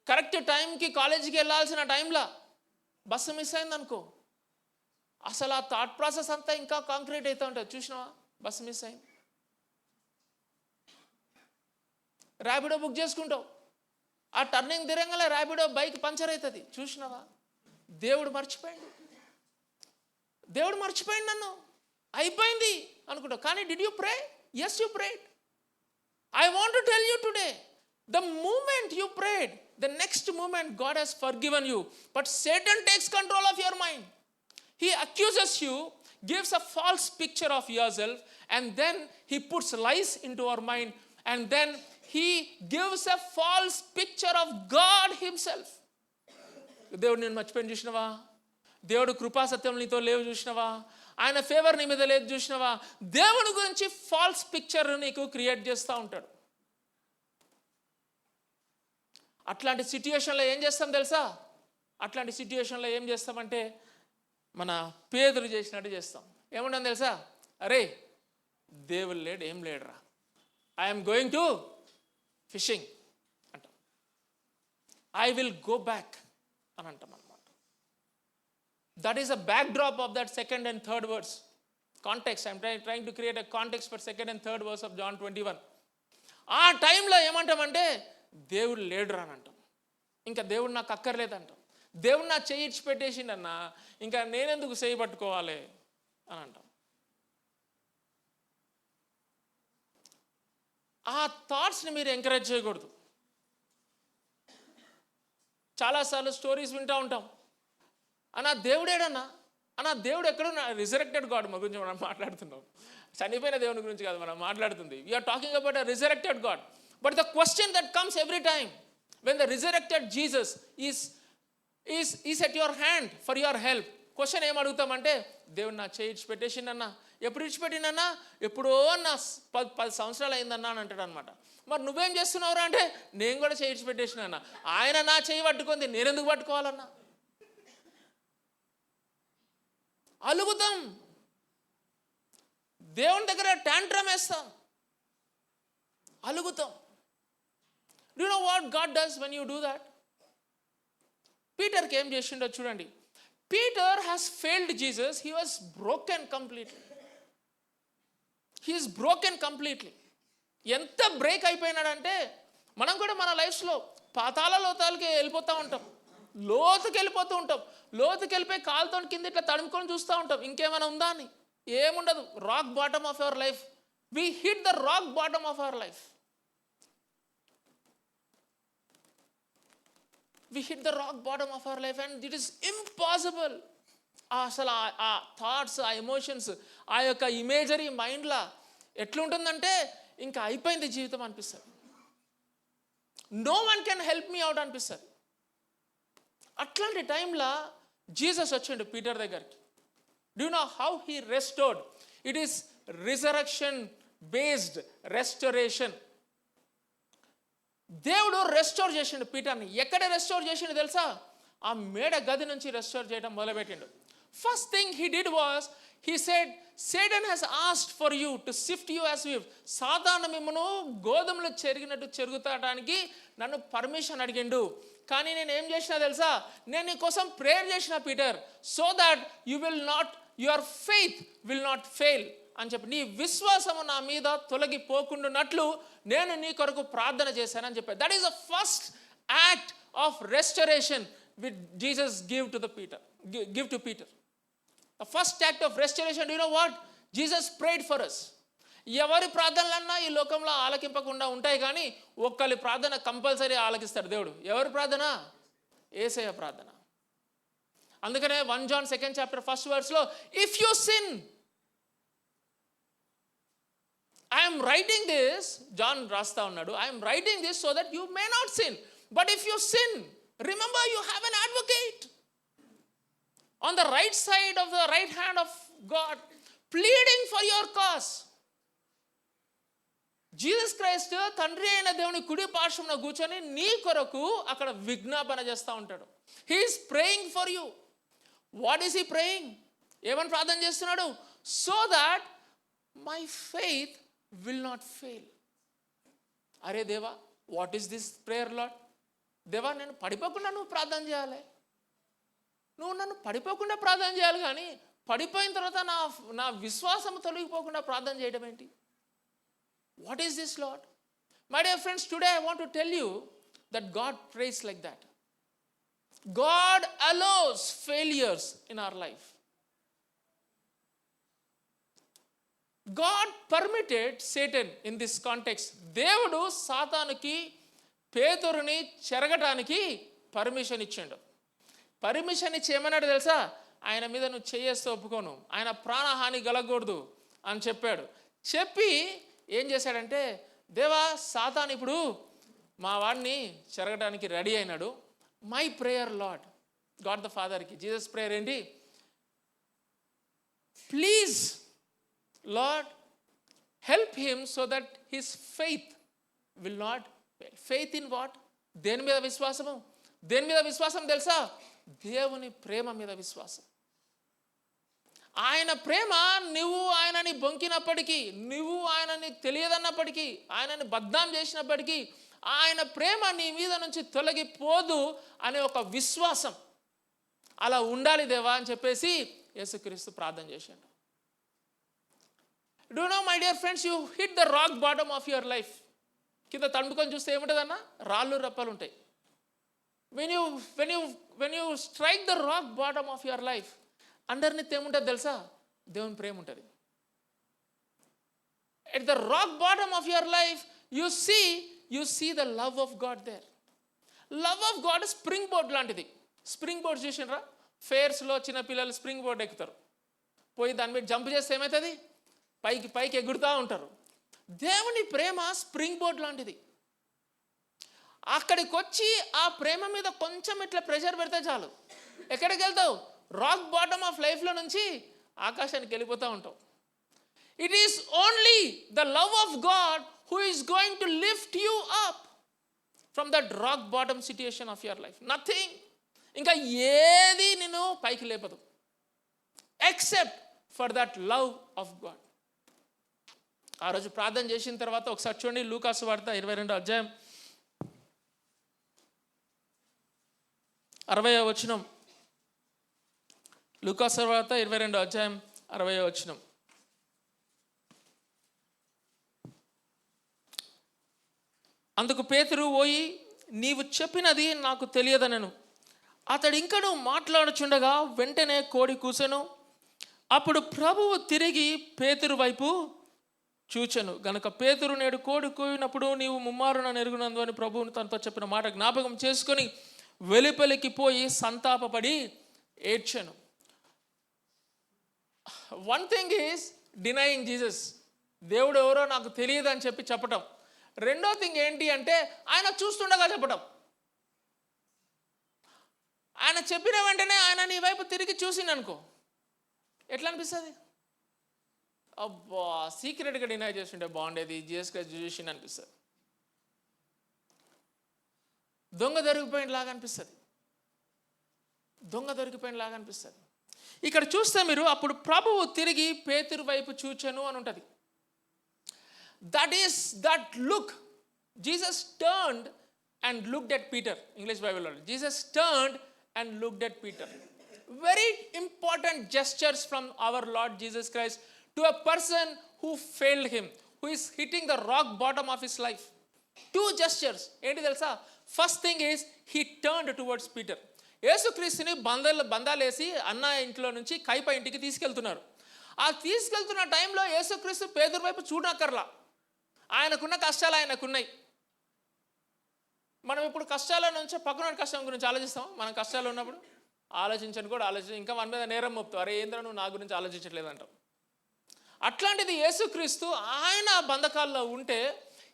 కరెక్ట్ టైంకి కాలేజీకి వెళ్ళాల్సిన టైంలో బస్సు మిస్ అయిందనుకో, అసలు ఆ థాట్ ప్రాసెస్ అంతా ఇంకా కాంక్రీట్ అవుతూ ఉంటుంది. చూసినావా? బస్సు మిస్ అయింది, ర్యాపిడో బుక్ చేసుకుంటావు, ఆ టర్నింగ్ తిరంగానే ర్యాపిడో బైక్ పంచర్ అవుతుంది. చూసినావా? దేవుడు మర్చిపోయింది నన్ను, అయిపోయింది అనుకుంటావు. కానీ did you pray? Yes, you prayed. I want to tell you today, the moment you prayed, the next moment God has forgiven you. But Satan takes control of your mind. He accuses you, gives a false picture of yourself, and then he puts lies into our mind, and then he gives a false picture of God himself. దేవుడు నేను మర్చిపోయిన చూసినవా? దేవుడు కృపా సత్యం నీతో లేవు చూసినవా? ఆయన ఫేవర్ నీ మీద లేదు చూసినవా? దేవుని గురించి ఫాల్స్ పిక్చర్ నీకు క్రియేట్ చేస్తూ ఉంటాడు. అట్లాంటి సిట్యుయేషన్లో ఏం చేస్తాం తెలుసా? అట్లాంటి సిట్యుయేషన్లో ఏం చేస్తామంటే మన పేదరు చేసినట్టు చేస్తాం. ఏమంటాం తెలుసా? అరే దేవుడు లేడు, ఏం లేడురా, ఐఎమ్ గోయింగ్ టు ఫిషింగ్ అంటాం. ఐ విల్ గో బ్యాక్ అని అంటాం అన్నమాట. That is a backdrop of that second and third verse. Context. I'm trying to create a context for second and third verse of John 21. ఆ టైంలో ఏమంటామంటే దేవుడు లేడురా అని అంటాం. ఇంకా దేవుడు నాకు అక్కర్లేదంటాం. దేవుడు నా చెయ్యి ఇచ్చిపెట్టేసిండన్నా, ఇంకా నేనెందుకు చెయ్యి పట్టుకోవాలి అని అంటాం. ఆ థాట్స్ని మీరు ఎంకరేజ్ చేయకూడదు. చాలాసార్లు స్టోరీస్ వింటూ ఉంటాం. అన్నా దేవుడేడన్నా, అన్నా దేవుడు ఎక్కడున్నా? రిజరెక్టెడ్ గాడ్ గురించి మనం మాట్లాడుతున్నాం. చనిపోయిన దేవుని గురించి కాదు మనం మాట్లాడుతుంది. We're talking about a resurrected God. But the question that comes every time when the resurrected Jesus is at your hand for your help. Question ఏం అడుగుతామంటే, దేవుడు నా చేయి ఇచ్చిపెట్టేసిండన్నా. ఎప్పుడు ఇచ్చిపెట్టిండన్నా? ఎప్పుడో నా 10 సంవత్సరాలు అయిందన్నా అని అంటాడు అనమాట. మరి నువ్వేం చేస్తున్నావురా అంటే, నేను కూడా చేయి ఇచ్చిపెట్టేసినా. ఆయన నా చేయి పట్టుకుంది, నేనెందుకు పట్టుకోవాలన్నా? అలుగుతాం, దేవుని దగ్గర ట్యాంట్రమ్ వేస్తాం, అలుగుతాం. Do know what God does when you do that? పీటర్కి ఏం చేసిండో చూడండి. Peter has failed Jesus. He was broken completely. He is broken completely. ఎంత బ్రేక్ అయిపోయినాడంటే, మనం కూడా మన లైఫ్స్లో పాతాళ లోతాలకి వెళ్ళిపోతూ ఉంటాం, లోతుకి వెళ్ళిపోతూ ఉంటాం. లోతుకి వెళ్ళిపోయి కాలుతో కింద ఇట్లా తడుముకొని చూస్తూ ఉంటాం, ఇంకేమైనా ఉందా అని. ఏముండదు. Rock bottom of our life. We hit the rock bottom of our life. We hit the rock bottom of our life and it is impossible. అసలు ఆ థాట్స్, ఆ ఎమోషన్స్, ఆ యొక్క ఇమేజరీ మైండ్లో ఎట్లుంటుందంటే, ఇంకా అయిపోయింది జీవితం అనిపిస్తుంది. No one can help me out అనిపిస్తుంది. అట్లాంటి టైంలో జీసస్ వచ్చిండు పీటర్ దగ్గరికి. Do you know how he restored? It is resurrection based restoration. దేవుడు రెస్టోర్ చేసిండు పీటర్ని. ఎక్కడ రెస్టోర్ చేసిండు తెలుసా? ఆ మేడ గది నుంచి రెస్టోర్ చేయడం మొదలుపెట్టిండు. First thing he did was, he said, Satan has asked for you to sift you as wheat. సాతాను మిమ్మును గోధుమలు చెరిగినట్టు చెరుగుతాడానికి నన్ను పర్మిషన్ అడిగిండు. కానీ నేను ఏం చేసినా తెలుసా? నేను నీ కోసం ప్రేయర్ చేసిన Peter, so that your faith will not fail అని చెప్పి, నీ విశ్వాసము నా మీద తొలగిపోకుండానట్లు నేను నీ కొరకు ప్రార్థన చేశానని చెప్పాను. That is the first act of restoration with Jesus give to Peter. The first act of restoration. You know what? Jesus prayed for us. ఎవరి ప్రార్థనలన్నా ఈ లోకంలో ఆలకింపకుండా ఉంటాయి, కానీ ఒక్కరి ప్రార్థన కంపల్సరీ ఆలకిస్తాడు దేవుడు. ఎవరి ప్రార్థన? యేసయ్య ప్రార్థన. అందుకనే 1 John 2nd chapter 1st verse-లో if you sin, I am writing this, John రాస్తా ఉన్నాడు, I am writing this so that you may not sin. But if you sin, remember you have an advocate on the right side of the right hand of God, pleading for your cause. Jesus Christ తండ్రి అయిన దేవుని కుడి పార్శ్వమున కూర్చొని నీ కొరకు అక్కడ విజ్ఞాపన చేస్తూ ఉంటాడు. He is praying for you. What is he praying? ఏమని ప్రార్థన చేస్తున్నాడు? So that my faith will not fail. అరే దేవా, what is this prayer lord? దేవా, నేను పడిపోకుండా నువ్వు ప్రార్థన చేయాలి. నువ్వు నన్ను పడిపోకుండా ప్రార్థన చేయాలి, కానీ పడిపోయిన తర్వాత నా విశ్వాసం తొలగిపోకుండా ప్రార్థన చేయడం ఏంటి? What is this, Lord? My dear friends, today I want to tell you that God prays like that. God allows failures in our life. God permitted Satan in this context. దేవుడు సాతానుకి పేతురుని చెరగటానికి పర్మిషన్ ఇచ్చిండు. Permission ఇచ్చి ఏమన్నాడు తెలుసా? ఆయన మీద నువ్వు చేయేస్తే ఒప్పుకోను, ఆయన ప్రాణహాని కలగకూడదు అని చెప్పాడు. చెప్పి ఏం చేశాడంటే, దేవా, సాతాను ఇప్పుడు మా వాడిని చెరగడానికి రెడీ అయినాడు. My prayer lord, God the ఫాదర్కి జీసస్ ప్రేయర్ ఏంటి? Please lord help him so that his faith will not fail. Faith in what? దేని మీద విశ్వాసము? దేని మీద విశ్వాసం తెలుసా? దేవుని ప్రేమ మీద విశ్వాసం. ఆయన ప్రేమ, నువ్వు ఆయనని బొంకినప్పటికీ, నువ్వు ఆయనని తెలియదన్నప్పటికీ, ఆయనని బద్నాం చేసినప్పటికీ, ఆయన ప్రేమ నీ మీద నుంచి తొలగిపోదు అనే ఒక విశ్వాసం అలా ఉండాలి దేవా అని చెప్పేసి యేసుక్రీస్తు ప్రార్థన చేశాడు. Do know my dear friends, you hit the rock bottom of your life. కింద తండుకొని చూస్తే ఏముంటుందన్న? రాళ్ళు రప్పలు ఉంటాయి. when you strike the rock bottom of your life, underneath ఏముంటుంది తెలుసా? దేవుని ప్రేమ ఉంటుంది. At the rock bottom of your life, you see the love of God there. Love of God spring board లాంటిది. స్ప్రింగ్ బోర్డ్ చూసినరా? ఫేర్స్లో చిన్నపిల్లలు spring board ఎక్కుతారు, పోయి దాని మీద జంప్ చేస్తే ఏమవుతుంది? పైకి ఎగురుతూ ఉంటారు. దేవుని ప్రేమ స్ప్రింగ్ బోర్డ్ లాంటిది. అక్కడికి వచ్చి ఆ ప్రేమ మీద కొంచెం ఇట్లా ప్రెషర్ పెడితే చాలు, ఎక్కడికి వెళ్తావు? రాక్ బాటమ్ ఆఫ్ లైఫ్లో నుంచి ఆకాశానికి వెళ్ళిపోతూ ఉంటావు. It is only the love of God who is going to lift you up from that rock bottom situation of your life. Nothing, ఇంకా ఏది నిన్ను పైకి లేపదు except for that love of God. ఆ రోజు ప్రార్థన చేసిన తర్వాత ఒకసారి చూడండి, లూకాసు వార్త 22వ అధ్యాయం 60వ వచనం. లూకాసు వార్త 22వ అధ్యాయం 60వ వచనం. అందుకు పేతురు, ఓయి, నీవు చెప్పినది నాకు తెలియదనెను. అతడు ఇంకను మాట్లాడుచుండగా వెంటనే కోడి కూసెను. అప్పుడు ప్రభువు తిరిగి పేతురు వైపు చూచెను. గనుక పేతురు, నేడు కోడి కూయినప్పుడు నీవు ముమ్మారున నెరుగునందు అని ప్రభువును తనతో చెప్పిన మాట జ్ఞాపకం చేసుకొని వెలుపలికి పోయి సంతాపపడి ఏడ్చెను. One thing is denying Jesus. దేవుడు ఎవరో నాకు తెలియదు అని చెప్పటం. రెండో థింగ్ ఏంటి అంటే ఆయన చూస్తుండగా చెప్పటం. ఆయన చెప్పిన వెంటనే ఆయన నీ వైపు తిరిగి చూసింది అనుకో, ఎట్లా అనిపిస్తుంది? అబ్బా, సీక్రెట్గా డినై చేస్తుంటే బాగుండేది, జీసస్ క్రైస్ట్ చూసింది అనిపిస్తుంది. దొంగ దొరికిపోయినలాగా అనిపిస్తుంది. ఇక్కడ చూస్తే మీరు, అప్పుడు ప్రభువు తిరిగి పేతురు వైపు చూచెను అని ఉంటుంది. That is that look. Jesus turned and looked at Peter. English బైబిల్లో Jesus turned and looked at Peter. Very important gestures from our Lord Jesus Christ to a person who failed him, who is hitting the rock bottom of his life. Two gestures. ఏంటి తెలుసా? First thing is he turned towards Peter. యేసుక్రీస్తుని బంధాలేసి అన్న ఇంట్లో నుంచి కైప ఇంటికి తీసుకెళ్తున్నారు. ఆ తీసుకెళ్తున్న టైంలో యేసుక్రీస్తు పేతురు వైపు చూడక్కర్లా. ఆయనకున్న కష్టాలు ఆయనకున్నాయి. మనం ఇప్పుడు కష్టాల నుంచి పక్కన కష్టం గురించి ఆలోచిస్తాం. మనం కష్టాలు ఉన్నప్పుడు ఆలోచించని కూడా ఇంకా మన మీద నేరం మోపుతావు, అరే ఏంద్రా నువ్వు నా గురించి ఆలోచించట్లేదు అంటావు. అట్లాంటిది యేసుక్రీస్తు ఆయన బంధకాల్లో ఉంటే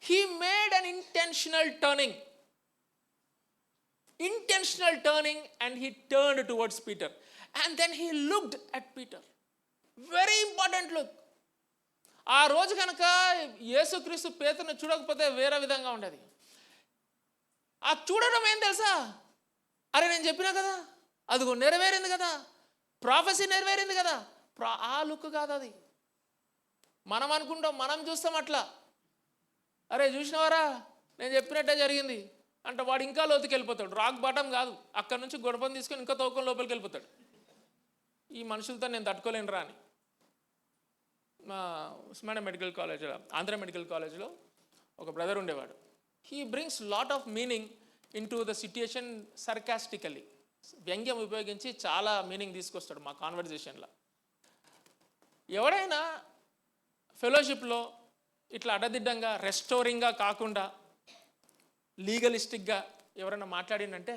he made an intentional turning and he turned towards Peter and then he looked at Peter. Very important look. ఆ రోజు కనుక యేసుక్రీస్తు పేతురుని చూడకపోతే వేరే విధంగా ఉండేది. ఆ చూడడం ఏం తెలుసా, అరే నేను చెప్పినా కదా, అదిగో నెరవేరింది కదా, ప్రాఫెసీ నెరవేరింది కదా, ఆ లుక్ కాదు అది. మనం అనుకుంటాం, మనం చూస్తాం అట్లా, అరే చూసినవారా నేను చెప్పినట్టే జరిగింది అంటే వాడు ఇంకా లోతుకి వెళ్ళిపోతాడు. రాక్ బాటం కాదు, అక్కడ నుంచి గొడవని తీసుకొని ఇంకా తోకం లోపలికి వెళ్ళిపోతాడు. ఈ మనుషులతో నేను తట్టుకోలేను రా అని. మా ఉస్మానియా మెడికల్ కాలేజ్లో, ఆంధ్ర మెడికల్ కాలేజ్లో ఒక బ్రదర్ ఉండేవాడు. He brings lot of meaning in to the situation sarcastically. వ్యంగ్యం ఉపయోగించి చాలా మీనింగ్ తీసుకొస్తాడు మా కాన్వర్జేషన్లో. ఎవడైనా ఫెలోషిప్లో ఇట్లా అడ్డదిడ్డంగా రెస్టోరింగ్గా కాకుండా లీగలిస్టిక్గా ఎవరైనా మాట్లాడిందంటే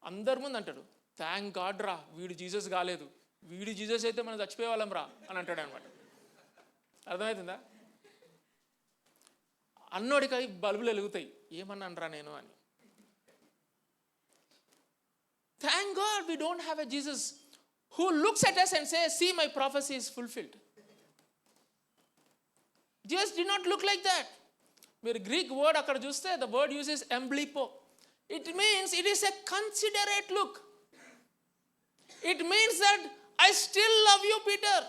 అందరి ముందు అంటాడు, థ్యాంక్ గాడ్ రా వీడు జీసస్ కాలేదు, వీడు జీసస్ అయితే మనం చచ్చిపోయేవాళ్ళం రా అని అంటాడు అనమాట. అర్థమవుతుందా? అన్నోడికి బల్బులు వెలుగుతాయి, ఏమన్నానరా నేను అని. Thank God we don't have a Jesus who looks at us and says, see my prophecy is fulfilled. Jesus did not look like that. మీరు గ్రీక్ వర్డ్ అక్కడ చూస్తే the word uses emblepo. It means it is a considerate look. It means that I still love you Peter.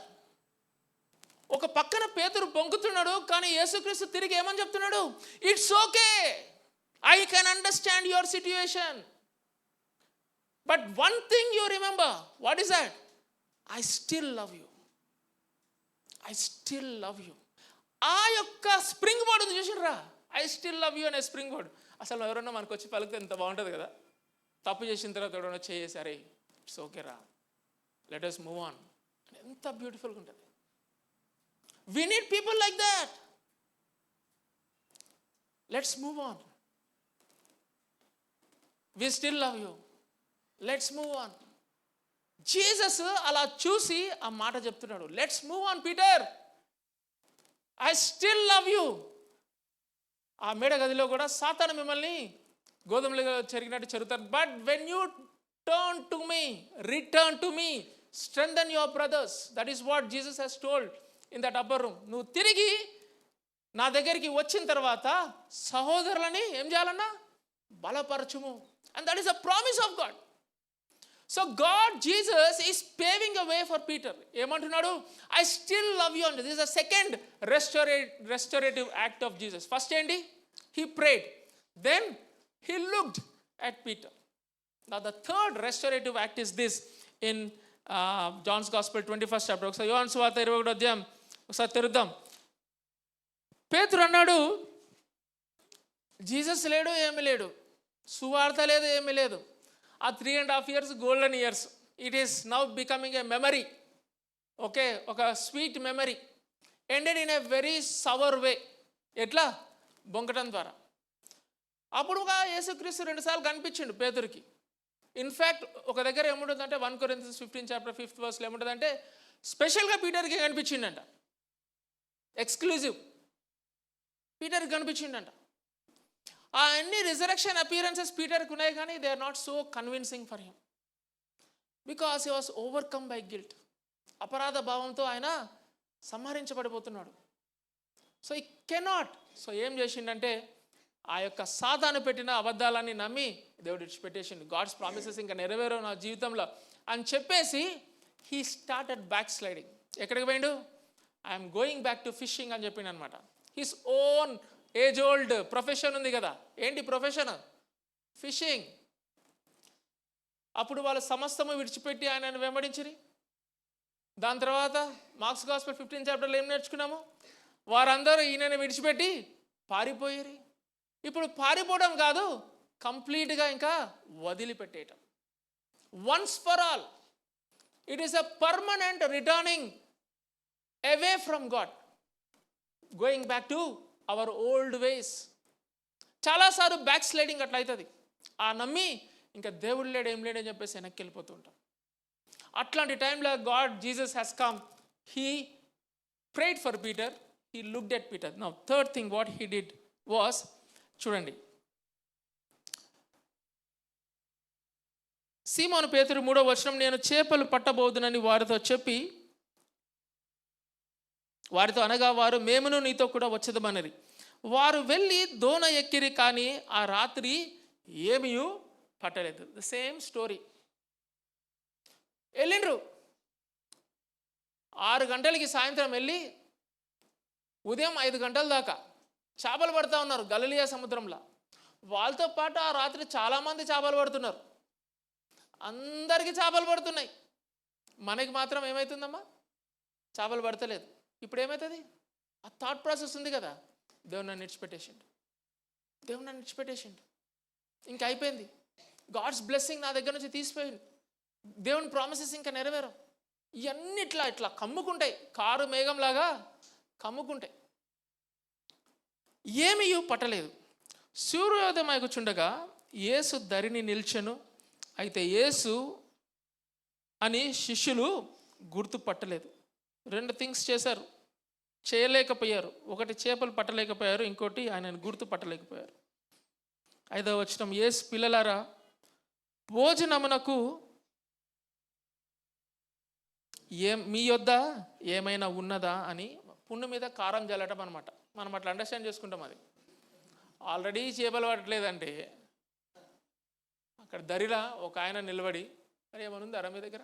ఒక పక్కన పేతురు పొంగుతున్నాడు, కానీ యేసుక్రీస్తు తిరిగి ఏమని చెప్తున్నాడు, it's okay, I can understand your situation, but one thing you remember, what is that, I still love you, I still love you. ఆ యొక్క స్ప్రింగ్ బోర్డ్ ఉంది చూసిర్రా, ఐ స్టిల్ లవ్ యూ అనే స్ప్రింగ్ బోర్డ్. అసలు ఎవరన్నా మనకు వచ్చి పలికితే ఎంత బాగుంటుంది కదా. తప్పు చేసిన తర్వాత ఎవరైనా చేసి అరే ఇట్స్ ఓకే రా, లెట్ us మూవ్ ఆన్, ఎంత బ్యూటిఫుల్గా ఉంటుంది. We need people like that. Let's move on. We still love you. Let's move on. Jesus అలా చూసి ఆ మాట చెప్తున్నాడు, let's move on Peter, I still love you. ఆ మేడ గదిలో కూడా సాతాను మిమ్మల్ని గోధుమలు చెరిగినట్టు చెరుతారు, but when you turn to me, return to me, strengthen your brothers. That is what Jesus has told in that upper room. నువ్వు తిరిగి నా దగ్గరికి వచ్చిన తర్వాత సహోదరులని ఏం చేయాలన్నా బలపరచుము. And that is a promise of God. So God Jesus is paving a way for Peter. ఏమంటున్నాడు, ఐ స్టిల్ లవ్ యూ అంటే. This is a second restorative act of Jesus. First ఏంటి, he prayed, then he looked at Peter. Now the third restorative act is this in John's gospel 21st chapter. ఒకసారి యోహాను సువార్త 21వ అధ్యాయం ఒకసారి తెరుద్దాం. పేతురు అన్నాడు, జీసస్ లేడు, ఏమీ లేడు, సువార్త లేదు, ఏమీ లేదు. ఆ 3.5 years golden years, it is now becoming a memory. Okay, ఒక sweet memory ended in a very sour way. ఎట్లా, బొంకటం ద్వారా. అప్పుడుగా యేసుక్రీస్తు 2 సార్లు కనిపించిండు పేతురికి. ఇన్ఫ్యాక్ట్ ఒక దగ్గర ఏముంటుందంటే 1 Corinthians 15 చాప్టర్ 5th verse ఏముంటుందంటే స్పెషల్గా పీటర్కి కనిపించిండంట, ఎక్స్క్లూజివ్ పీటర్కి కనిపించిండంట. ఆ అన్ని రిజరెక్షన్ అపియరెన్సెస్ పీటర్కి ఉన్నాయి, కానీ they are not so convincing for him because he was overcome by guilt. అపరాధ భావంతో ఆయన సంహరించబడిపోతున్నాడు. సో ఈ కెనాట్. సో ఏం చేసిండంటే ఆ యొక్క సాతాను పెట్టిన అబద్ధాలన్నీ నమ్మి దేవుడు విడిచిపెట్టేసిండు. గాడ్స్ ప్రామిసెస్ ఇంకా నెరవేరవు నా జీవితంలో అని చెప్పేసి హీ స్టార్టెడ్ బ్యాక్ స్లైడింగ్. ఎక్కడికి పోయిండు, I'm going back to fishing అని చెప్పిండు అనమాట. His own age old profession ఉంది కదా. ఏంటి ప్రొఫెషన్, ఫిషింగ్. అప్పుడు వాళ్ళ సమస్తము విడిచిపెట్టి ఆయనను వెంబడించిరి. దాని తర్వాత మార్క్స్ గాస్పెల్ 15th చాప్టర్లో ఏం నేర్చుకున్నాము, వారందరూ ఈయనని విడిచిపెట్టి పారిపోయిరి. ఇప్పుడు పారిపోవడం కాదు, కంప్లీట్గా ఇంకా వదిలిపెట్టేయటం. Once for all, it is a permanent returning away from God, going back to our old ways. చాలాసార్లు బ్యాక్ స్లైడింగ్ అట్లా అవుతుంది. ఆ నమ్మి ఇంకా దేవుడు లేడు, ఏం లేడని చెప్పేసి వెనక్కి వెళ్ళిపోతూ ఉంటాం. అట్లాంటి టైంలో Jesus has come. He prayed for Peter. He looked at Peter. Now, third thing what he did was, చూడండి, సీమోను పేతురు 3వ వచనం, నేను చేపలు పట్టబోదునని వారితో చెప్పి, వారితో అనగా వారు, మేమును నీతో కూడా వచ్చేదమన్నది. వారు వెళ్ళి దోణ ఎక్కిరి, కానీ ఆ రాత్రి ఏమీ పట్టలేదు. The same story. వెళ్ళిండ్రు 6 గంటలకి సాయంత్రం వెళ్ళి ఉదయం 5 గంటల దాకా చేపలు పడుతూ ఉన్నారు గలిలయ సముద్రంలో. వాళ్ళతో పాటు ఆ రాత్రి చాలామంది చేపలు పడుతున్నారు. అందరికీ చేపలు పడుతున్నాయి. మనకి మాత్రం ఏమవుతుందమ్మా? చేపలు పడతలేదు. ఇప్పుడు ఏమవుతుంది? ఆ థాట్ ప్రాసెస్ ఉంది కదా, దేవుడు నన్ను విడిచిపెట్టేసిండు, దేవుడు నన్ను విడిచిపెట్టేసిండు, ఇంకా అయిపోయింది, గాడ్స్ బ్లెస్సింగ్ నా దగ్గర నుంచి తీసిపోయింది, దేవుని ప్రామిసెస్ ఇంకా నెరవేరం. ఇవన్నీ ఇట్లా కమ్ముకుంటాయి, కారు మేఘంలాగా కమ్ముకుంటాయి. ఏమీ పట్టలేదు. సూర్యోదయమగుచుండగా యేసు ధరిని నిల్చెను. అయితే యేసు అని శిష్యులు గుర్తుపట్టలేదు. 2 థింగ్స్ చేశారు, చేయలేకపోయారు. ఒకటి చేపలు పట్టలేకపోయారు, ఇంకోటి ఆయనను గుర్తుపట్టలేకపోయారు. 5వ వచనం, యేసు పిల్లలారా భోజనమునకు మీ యొద్ద ఏమైనా ఉన్నదా అని పుండు మీద కారం జల్లటం అనమాట. మనం అట్లా అండర్స్టాండ్ చేసుకుంటాం. అది ఆల్రెడీ చేపలు పట్టలేదంటే అక్కడ దరిలా ఒక ఆయన నిలబడి, మరి ఏమనుందారా మీ దగ్గర,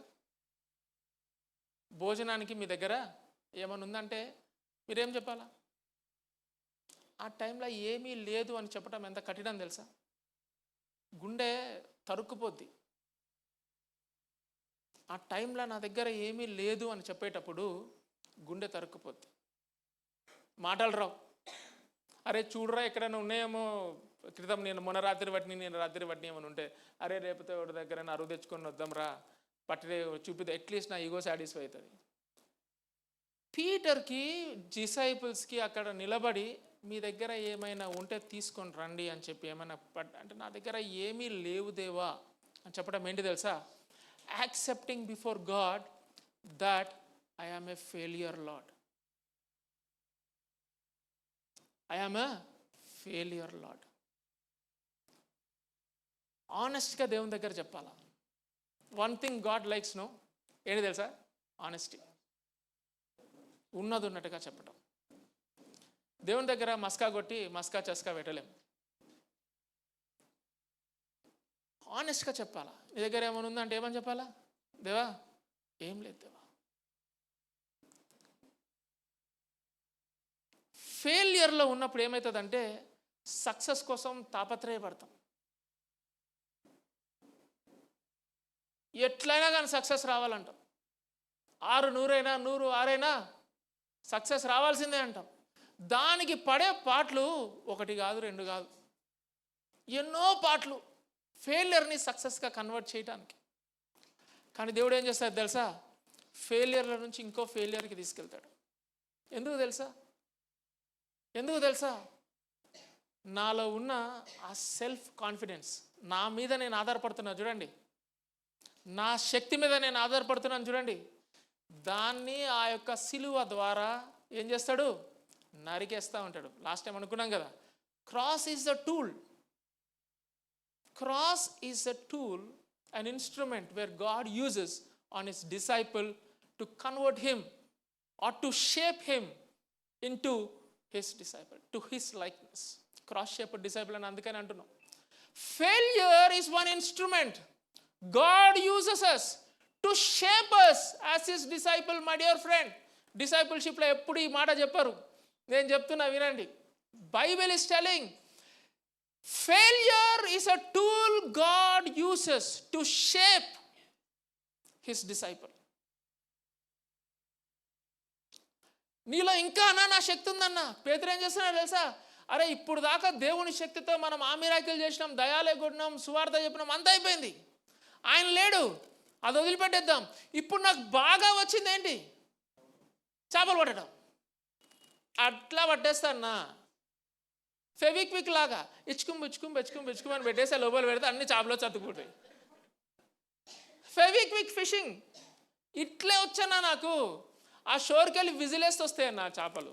భోజనానికి మీ దగ్గర ఏమనుందంటే మీరేం చెప్పాలా? ఆ టైంలో ఏమీ లేదు అని చెప్పడం ఎంత కఠినం తెలుసా? గుండె తరుక్కుపోద్ది. ఆ టైంలో నా దగ్గర ఏమీ లేదు అని చెప్పేటప్పుడు గుండె తరుక్కుపోద్ది, మాటలు రావు. అరే చూడరా ఎక్కడైనా ఉన్నాయేమో, క్రితం మొన్న రాత్రి పట్టిని ఏమైనా ఉంటే, అరే రేపుతో ఒకటి దగ్గర అరువు తెచ్చుకొని వద్దాం రా, పట్టి చూపితే అట్లీస్ట్ నా ఈగో సాటిస్ఫై అవుతుంది. పీటర్కి డిసైపుల్స్కి అక్కడ నిలబడి మీ దగ్గర ఏమైనా ఉంటే తీసుకొని రండి అని చెప్పి, ఏమైనా అంటే నా దగ్గర ఏమీ లేవు దేవా అని చెప్పడం ఏంటి తెలుసా? Accepting before God that I am a failure Lord. I am a failure Lord. ఆనెస్ట్గా దేవుని దగ్గర చెప్పాలా. 1 థింగ్ గాడ్ లైక్స్ నో ఏంటి తెలుసా? ఆనెస్టీ. ఉన్నది ఉన్నట్టుగా చెప్పటం. దేవుని దగ్గర మస్కా కొట్టి మస్కా చస్కా పెట్టలేం. ఆనెస్ట్గా చెప్పాలా. నీ దగ్గర ఏమైనా ఉందంటే ఏమని చెప్పాలా? దేవా ఏం లేదు దేవా. ఫెయిల్యూర్లో ఉన్నప్పుడు ఏమవుతుందంటే సక్సెస్ కోసం తాపత్రయపడతాం. ఎట్లయినా కానీ సక్సెస్ రావాలంటాం. 100 అయినా 106 సక్సెస్ రావాల్సిందే అంటాం. దానికి పడే పాటలు 1 కాదు 2 కాదు, ఎన్నో పాటలు ఫెయిలియర్ని సక్సెస్గా కన్వర్ట్ చేయడానికి. కానీ దేవుడు ఏం చేస్తాడు తెలుసా? ఫెయిలియర్ల నుంచి ఇంకో ఫెయిలియర్కి తీసుకెళ్తాడు. ఎందుకు తెలుసా? నాలో ఉన్న ఆ సెల్ఫ్ కాన్ఫిడెన్స్, నా మీద నేను ఆధారపడుతున్నా చూడండి, నా శక్తి మీద నేను ఆధారపడుతున్నాను చూడండి, దాన్ని ఆ యొక్క సిలువ ద్వారా ఏం చేస్తాడు? నరికేస్తూ ఉంటాడు. లాస్ట్ టైం అనుకున్నాం కదా, cross is the tool. Cross is a tool, an instrument where God uses on his disciple to convert him or to shape him into his disciple, to his likeness. Cross-shaped disciple అని అందుకని అంటున్నాం. Failure is one instrument. God uses us to shape us as his disciple, my dear friend. Discipleshipలో ఎప్పుడు ఈ మాట చెప్పారు, నేను చెప్తున్నా వినండి. Bible is telling failure is a tool God uses to shape his disciple. నీలో ఇంకా నా శక్తి ఉందన్న. పేతురు ఏం చేస్తున్నాడు తెలుసా? అరే ఇప్పుడు దాకా దేవుని శక్తితో మనం ఆ మిరాకిల్ చేసినాం, దయాలే కొట్టినాం, సువార్త చెప్పినాం, అంతా అయిపోయింది. ఆయన లేడు, అది వదిలిపెట్టేద్దాం. ఇప్పుడు నాకు బాగా వచ్చింది ఏంటి? చేపలు పట్టడం. అట్లా పట్టేస్తానా? ఫెవిక్విక్ లాగా ఇచ్చుకుం అని పెట్టేసి లోపల పెడితే అన్ని చేపలో చతుకుంటాయి. ఫెవిక్విక్ ఫిషింగ్. ఇట్లే వచ్చానా నాకు ఆ షోర్కి వెళ్ళి విజిలేస్తే వస్తాయన్న చేపలు.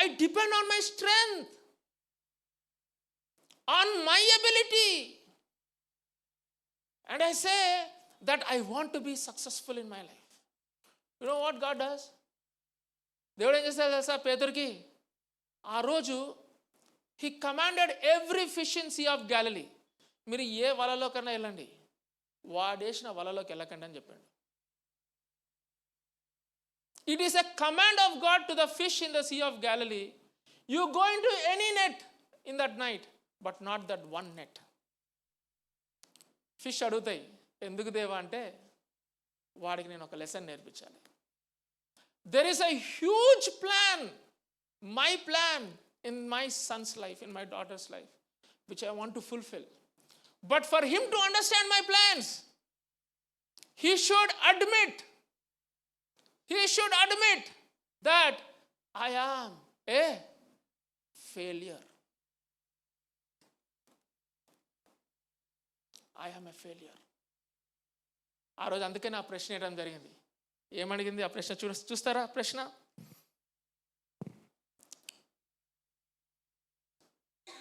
I depend on my strength, on my ability, and I say that I want to be successful in my life. You know what God does? దేవుడు ఏం చేస్తాడు తెలుసా పేతురుకి? ఆ రోజు he commanded every fish in Sea of Galilee, మీరు ఏ వలలోకన్నా వెళ్ళండి, వాడేసిన వలలోకి వెళ్ళకండి అని చెప్పాడు. It is a command of God to the fish in the Sea of Galilee. You go into any net in that night, but not that one net. Fish అడుగుతాయి, ఎందుకు దేవా అంటే వాడికి నేను ఒక లెసన్ నేర్పించాలి. There is a huge plan, my plan in my son's life, in my daughter's life, which I want to fulfill. But for him to understand my plans, he should admit that I am a failure. I am a failure. ఆ రోజు అందుకే నా ప్రశ్న వేయడం జరిగింది. ఏమడిగింది ఆ ప్రశ్న? చూస్తారా ప్రశ్న?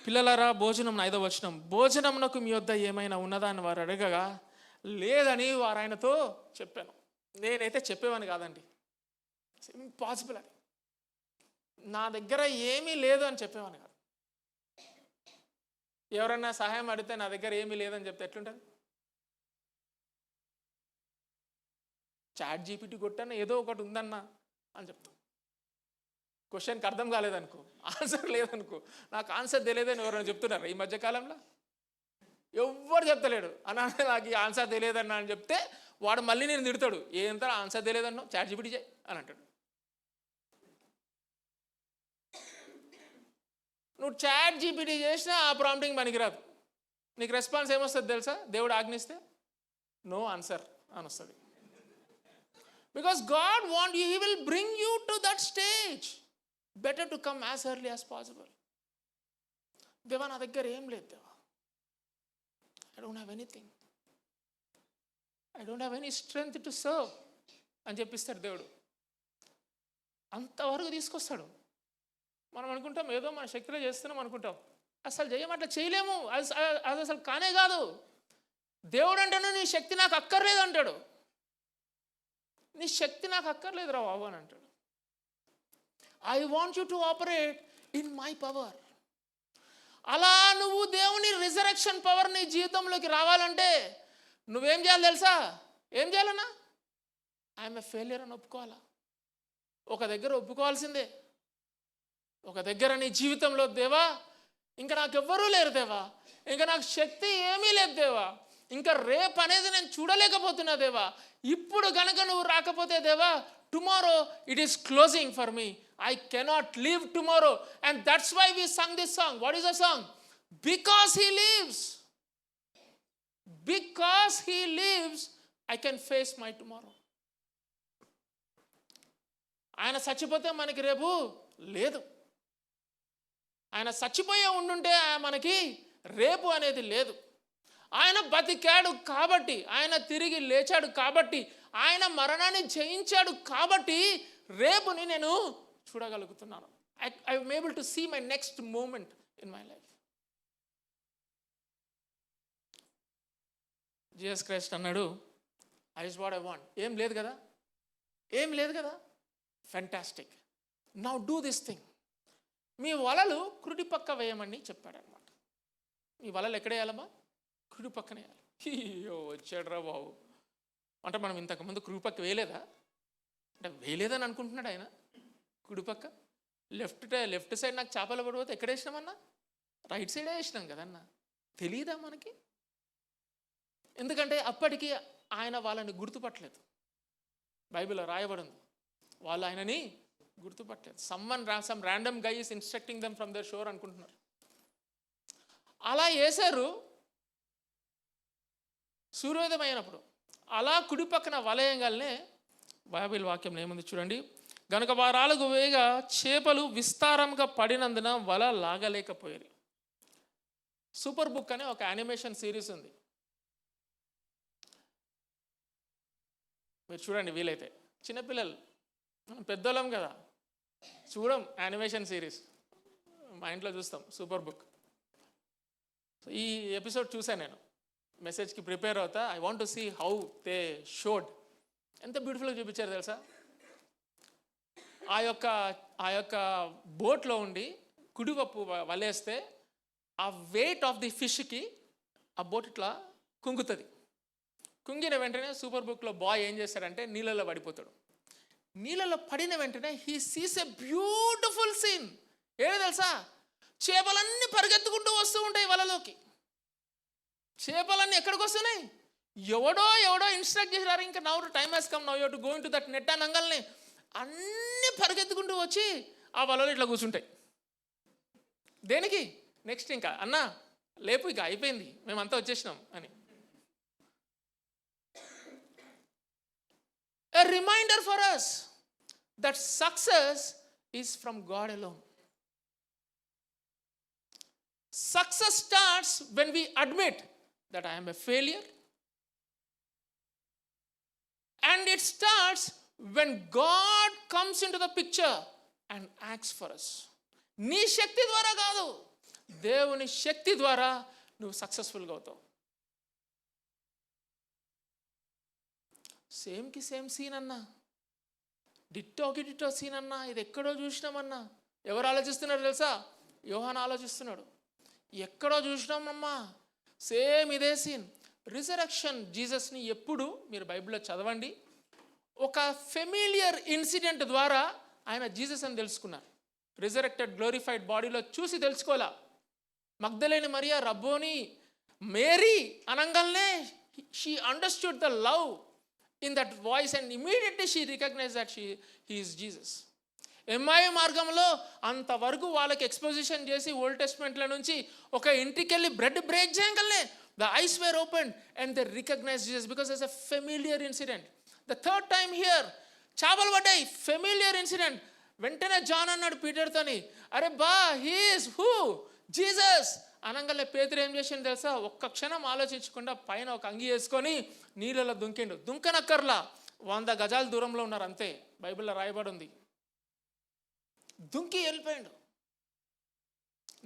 పిల్లలారా భోజనం, 5వ వచనం, భోజనమునకు మీ వద్ద ఏమైనా ఉన్నదా అని వారు అడగగా లేదని వారు ఆయనతో చెప్పాను. నేనైతే చెప్పేవాని కాదండి, ఇంపాసిబుల్ అని. నా దగ్గర ఏమీ లేదు అని చెప్పేవాని కాదు. ఎవరన్నా సహాయం అడిగితే నా దగ్గర ఏమీ లేదని చెప్తే ఎట్లుంటుంది? చాట్ జీపీటీ కొట్టాను, ఏదో ఒకటి ఉందన్నా అని చెప్తాం. క్వశ్చన్కి అర్థం కాలేదనుకో, ఆన్సర్ లేదనుకో, నాకు ఆన్సర్ తెలియదని ఎవరైనా చెప్తున్నారు ఈ మధ్యకాలంలో? ఎవ్వరు చెప్తలేడు. అన్నా నాకు ఈ ఆన్సర్ తెలియదన్నా అని చెప్తే వాడు మళ్ళీ నేను తిడతాడు, ఏంత ఆన్సర్ తెలియదన్నా చాట్ జీపీటీ చేయి అని అంటాడు. నువ్వు చాట్ జీపీటీ చేసినా ఆ ప్రాంప్టింగ్ పనికిరాదు. నీకు రెస్పాన్స్ ఏమొస్తుంది తెలుసా? దేవుడు ఆజ్ఞిస్తే నో ఆన్సర్ అని వస్తుంది. Because God want you, he will bring you to that stage. Better to come as early as possible. దేవా నా దగ్గర ఏం లేదు దేవా, I don't have anything, I don't have any strength to serve అని చెప్పిస్తాడు దేవుడు. అంతవరకు తీసుకొస్తాడు. మనం అనుకుంటాం ఏదో మన శక్తిలో చేస్తున్నాం అనుకుంటాం, అసలు చేయమంటే చేయలేము, అది అసలు కానే కాదు. దేవుడు అంటాడు నీ శక్తి నాకు అక్కర్లేదు అంటాడు. నీ శక్తి నాకు అక్కర్లేదు రా బాబు అని అంటాడు. I want you to operate in my power. అలా నువ్వు దేవుని రిజరెక్షన్ పవర్ నీ జీవితంలోకి రావాలంటే నువ్వేం చేయాలి తెలుసా? ఏం చేయాలన్నా? ఐఎమ్ ఎ ఫెయిలియర్ అని ఒప్పుకోవాలా? ఒక దగ్గర ఒప్పుకోవాల్సిందే. ఒక దగ్గర నీ జీవితంలో దేవా ఇంకా నాకు ఎవ్వరూ లేరు దేవా, ఇంకా నాకు శక్తి ఏమీ లేదు దేవా, ఇంకా రేపు అనేది నేను చూడలేకపోతున్నా దేవా, ఇప్పుడు గనక నువ్వు రాకపోతే దేవా tomorrow it is closing for me, I cannot live tomorrow. And that's why we sung this song. What is the song? Because he lives, because he lives I can face my tomorrow. ఆయన చచ్చిపోతే మనకి రేపు లేదు. ఆయన చచ్చిపోయే ఉండుంటే మనకి రేపు అనేది లేదు. ఆయన బతికాడు కాబట్టి, ఆయన తిరిగి లేచాడు కాబట్టి, ఆయన మరణాన్ని జయించాడు కాబట్టి రేపుని నేను చూడగలుగుతున్నాను. I am able to see my next moment in my life. Jesus Christ అన్నాడు, I is what I want. ఏం లేదు కదా, ఏం లేదు కదా, fantastic, now do this thing. మీ వలలు కుడి పక్క వేయమని చెప్పాడనమాట. మీ వలలు ఎక్కడ వేయాలమ్మా? కుడి పక్కన వేయాలి. అయ్యో వచ్చాడురా బాబు. అంటే మనం ఇంతకుముందు కుడి పక్క వేయలేదా? అంటే వేయలేదని అనుకుంటున్నాడు ఆయన. కుడిపక్క లెఫ్ట్ సైడ్ నాకు చేపలు పడిపోతే ఎక్కడ వేసినామన్నా? రైట్ సైడే వేసినాం కదన్నా. తెలియదా మనకి? ఎందుకంటే అప్పటికి ఆయన వాళ్ళని గుర్తుపట్టలేదు. బైబిల్లో రాయబడింది, వాళ్ళు ఆయనని గుర్తుపట్టలేదు. Some random guy is instructing them from the shore అనుకుంటున్నారు. అలా వేశారు. సూర్యోదయం అయినప్పుడు అలా కుడి పక్కన వలయంగానే బైబిల్ వాక్యంలో ఏముంది చూడండి. గనుక వారాలకు వేగా చేపలు విస్తారంగా పడినందున వల లాగలేకపోయారు. సూపర్ బుక్ అనే ఒక యానిమేషన్ సిరీస్ ఉంది. మీరు చూడండి వీలైతే. చిన్నపిల్లలు, మనం పెద్దోళ్ళం కదా, చూడం యానిమేషన్ సిరీస్, మా ఇంట్లో చూస్తాం సూపర్ బుక్. ఈ ఎపిసోడ్ చూసాను నేను, మెసేజ్కి ప్రిపేర్ అవుతా. I want to see how they showed. ఎంత బ్యూటిఫుల్గా చూపించారు తెలుసా. ఆ యొక్క బోట్లో ఉండి కుడివైపు వలేస్తే ఆ వెయిట్ ఆఫ్ ది ఫిష్కి ఆ బోట్ ఇట్లా కుంగుతుంది. కుంగిన వెంటనే సూపర్ బుక్లో బాయ్ ఏం చేస్తాడంటే నీళ్ళలో పడిపోతాడు. నీళ్ళలో పడిన వెంటనే he sees a beautiful scene. ఏదో తెలుసా, చేపలన్నీ పరిగెత్తుకుంటూ వస్తూ ఉంటాయి వలలోకి. చేపలన్నీ ఎక్కడికి వస్తున్నాయి? ఎవడో ఇన్స్ట్రక్ట్ చేసినారు, ఇంకా now time has come, now you have to go into that net అని అంగల్ని అన్నీ పరిగెత్తుకుంటూ వచ్చి ఆ వలలో ఇట్లా కూర్చుంటాయి. దేనికి? నెక్స్ట్ ఇంకా అన్నా లేపు, ఇక అయిపోయింది, మేమంతా వచ్చేసినాం అని. A reminder for us that success is from God alone. Success starts when we admit that I am a failure, and it starts when God comes into the picture and acts for us. నీ శక్తి ద్వారా కాదు, దేవుని శక్తి ద్వారా నువ్వు సక్సెస్ఫుల్గా అవుతావు. సేమ్కి same scene అన్నా, డిట్టోకి ditto scene అన్నా, ఇది ఎక్కడో చూసినామన్నా. ఎవరు ఆలోచిస్తున్నారు తెలుసా? యోహాను ఆలోచిస్తున్నాడు. ఎక్కడో చూసినామమ్మా, సేమ్ ఇదే సీన్. రిజరెక్షన్ జీసస్ని ఎప్పుడు మీరు బైబిల్లో చదవండి, ఒక ఫెమిలియర్ ఇన్సిడెంట్ ద్వారా ఆయన జీసస్ అని తెలుసుకున్నారు. రిజరెక్టెడ్ గ్లోరిఫైడ్ బాడీలో చూసి తెలుసుకోవాలా. మగ్దలేని మరియా రబ్బోని మేరీ అనంగానే she understood the love in that voice and immediately she recognized that he is Jesus. MI మార్గంలో అంతవరకు వాళ్ళకి ఎక్స్పోజిషన్ చేసి ఓల్డ్ టెస్ట్మెంట్ల నుంచి ఒక ఇంటికి వెళ్ళి బ్రెడ్ బ్రేక్ చేయగలనే the eyes were open and they recognize Jesus because it's a familiar incident. The third time here చేపలు పడ్డాయి, ఫెమిలియర్ ఇన్సిడెంట్. వెంటనే జాన్ అన్నాడు పీటర్తోని, అరే బా హీ ఈస్ హూ, జీసస్ అనగానే పేతురు ఏం చేసిండు తెలుసా? ఒక్క క్షణం ఆలోచించకుండా పైన ఒక అంగి వేసుకొని నీళ్ళలో దుంకిండు. దుంకనక్కర్లా, 100 గజాల దూరంలో ఉన్నారు అంతే, బైబిల్లో రాయబడి ఉంది. దుంకి వెళ్ళిపోయాడు.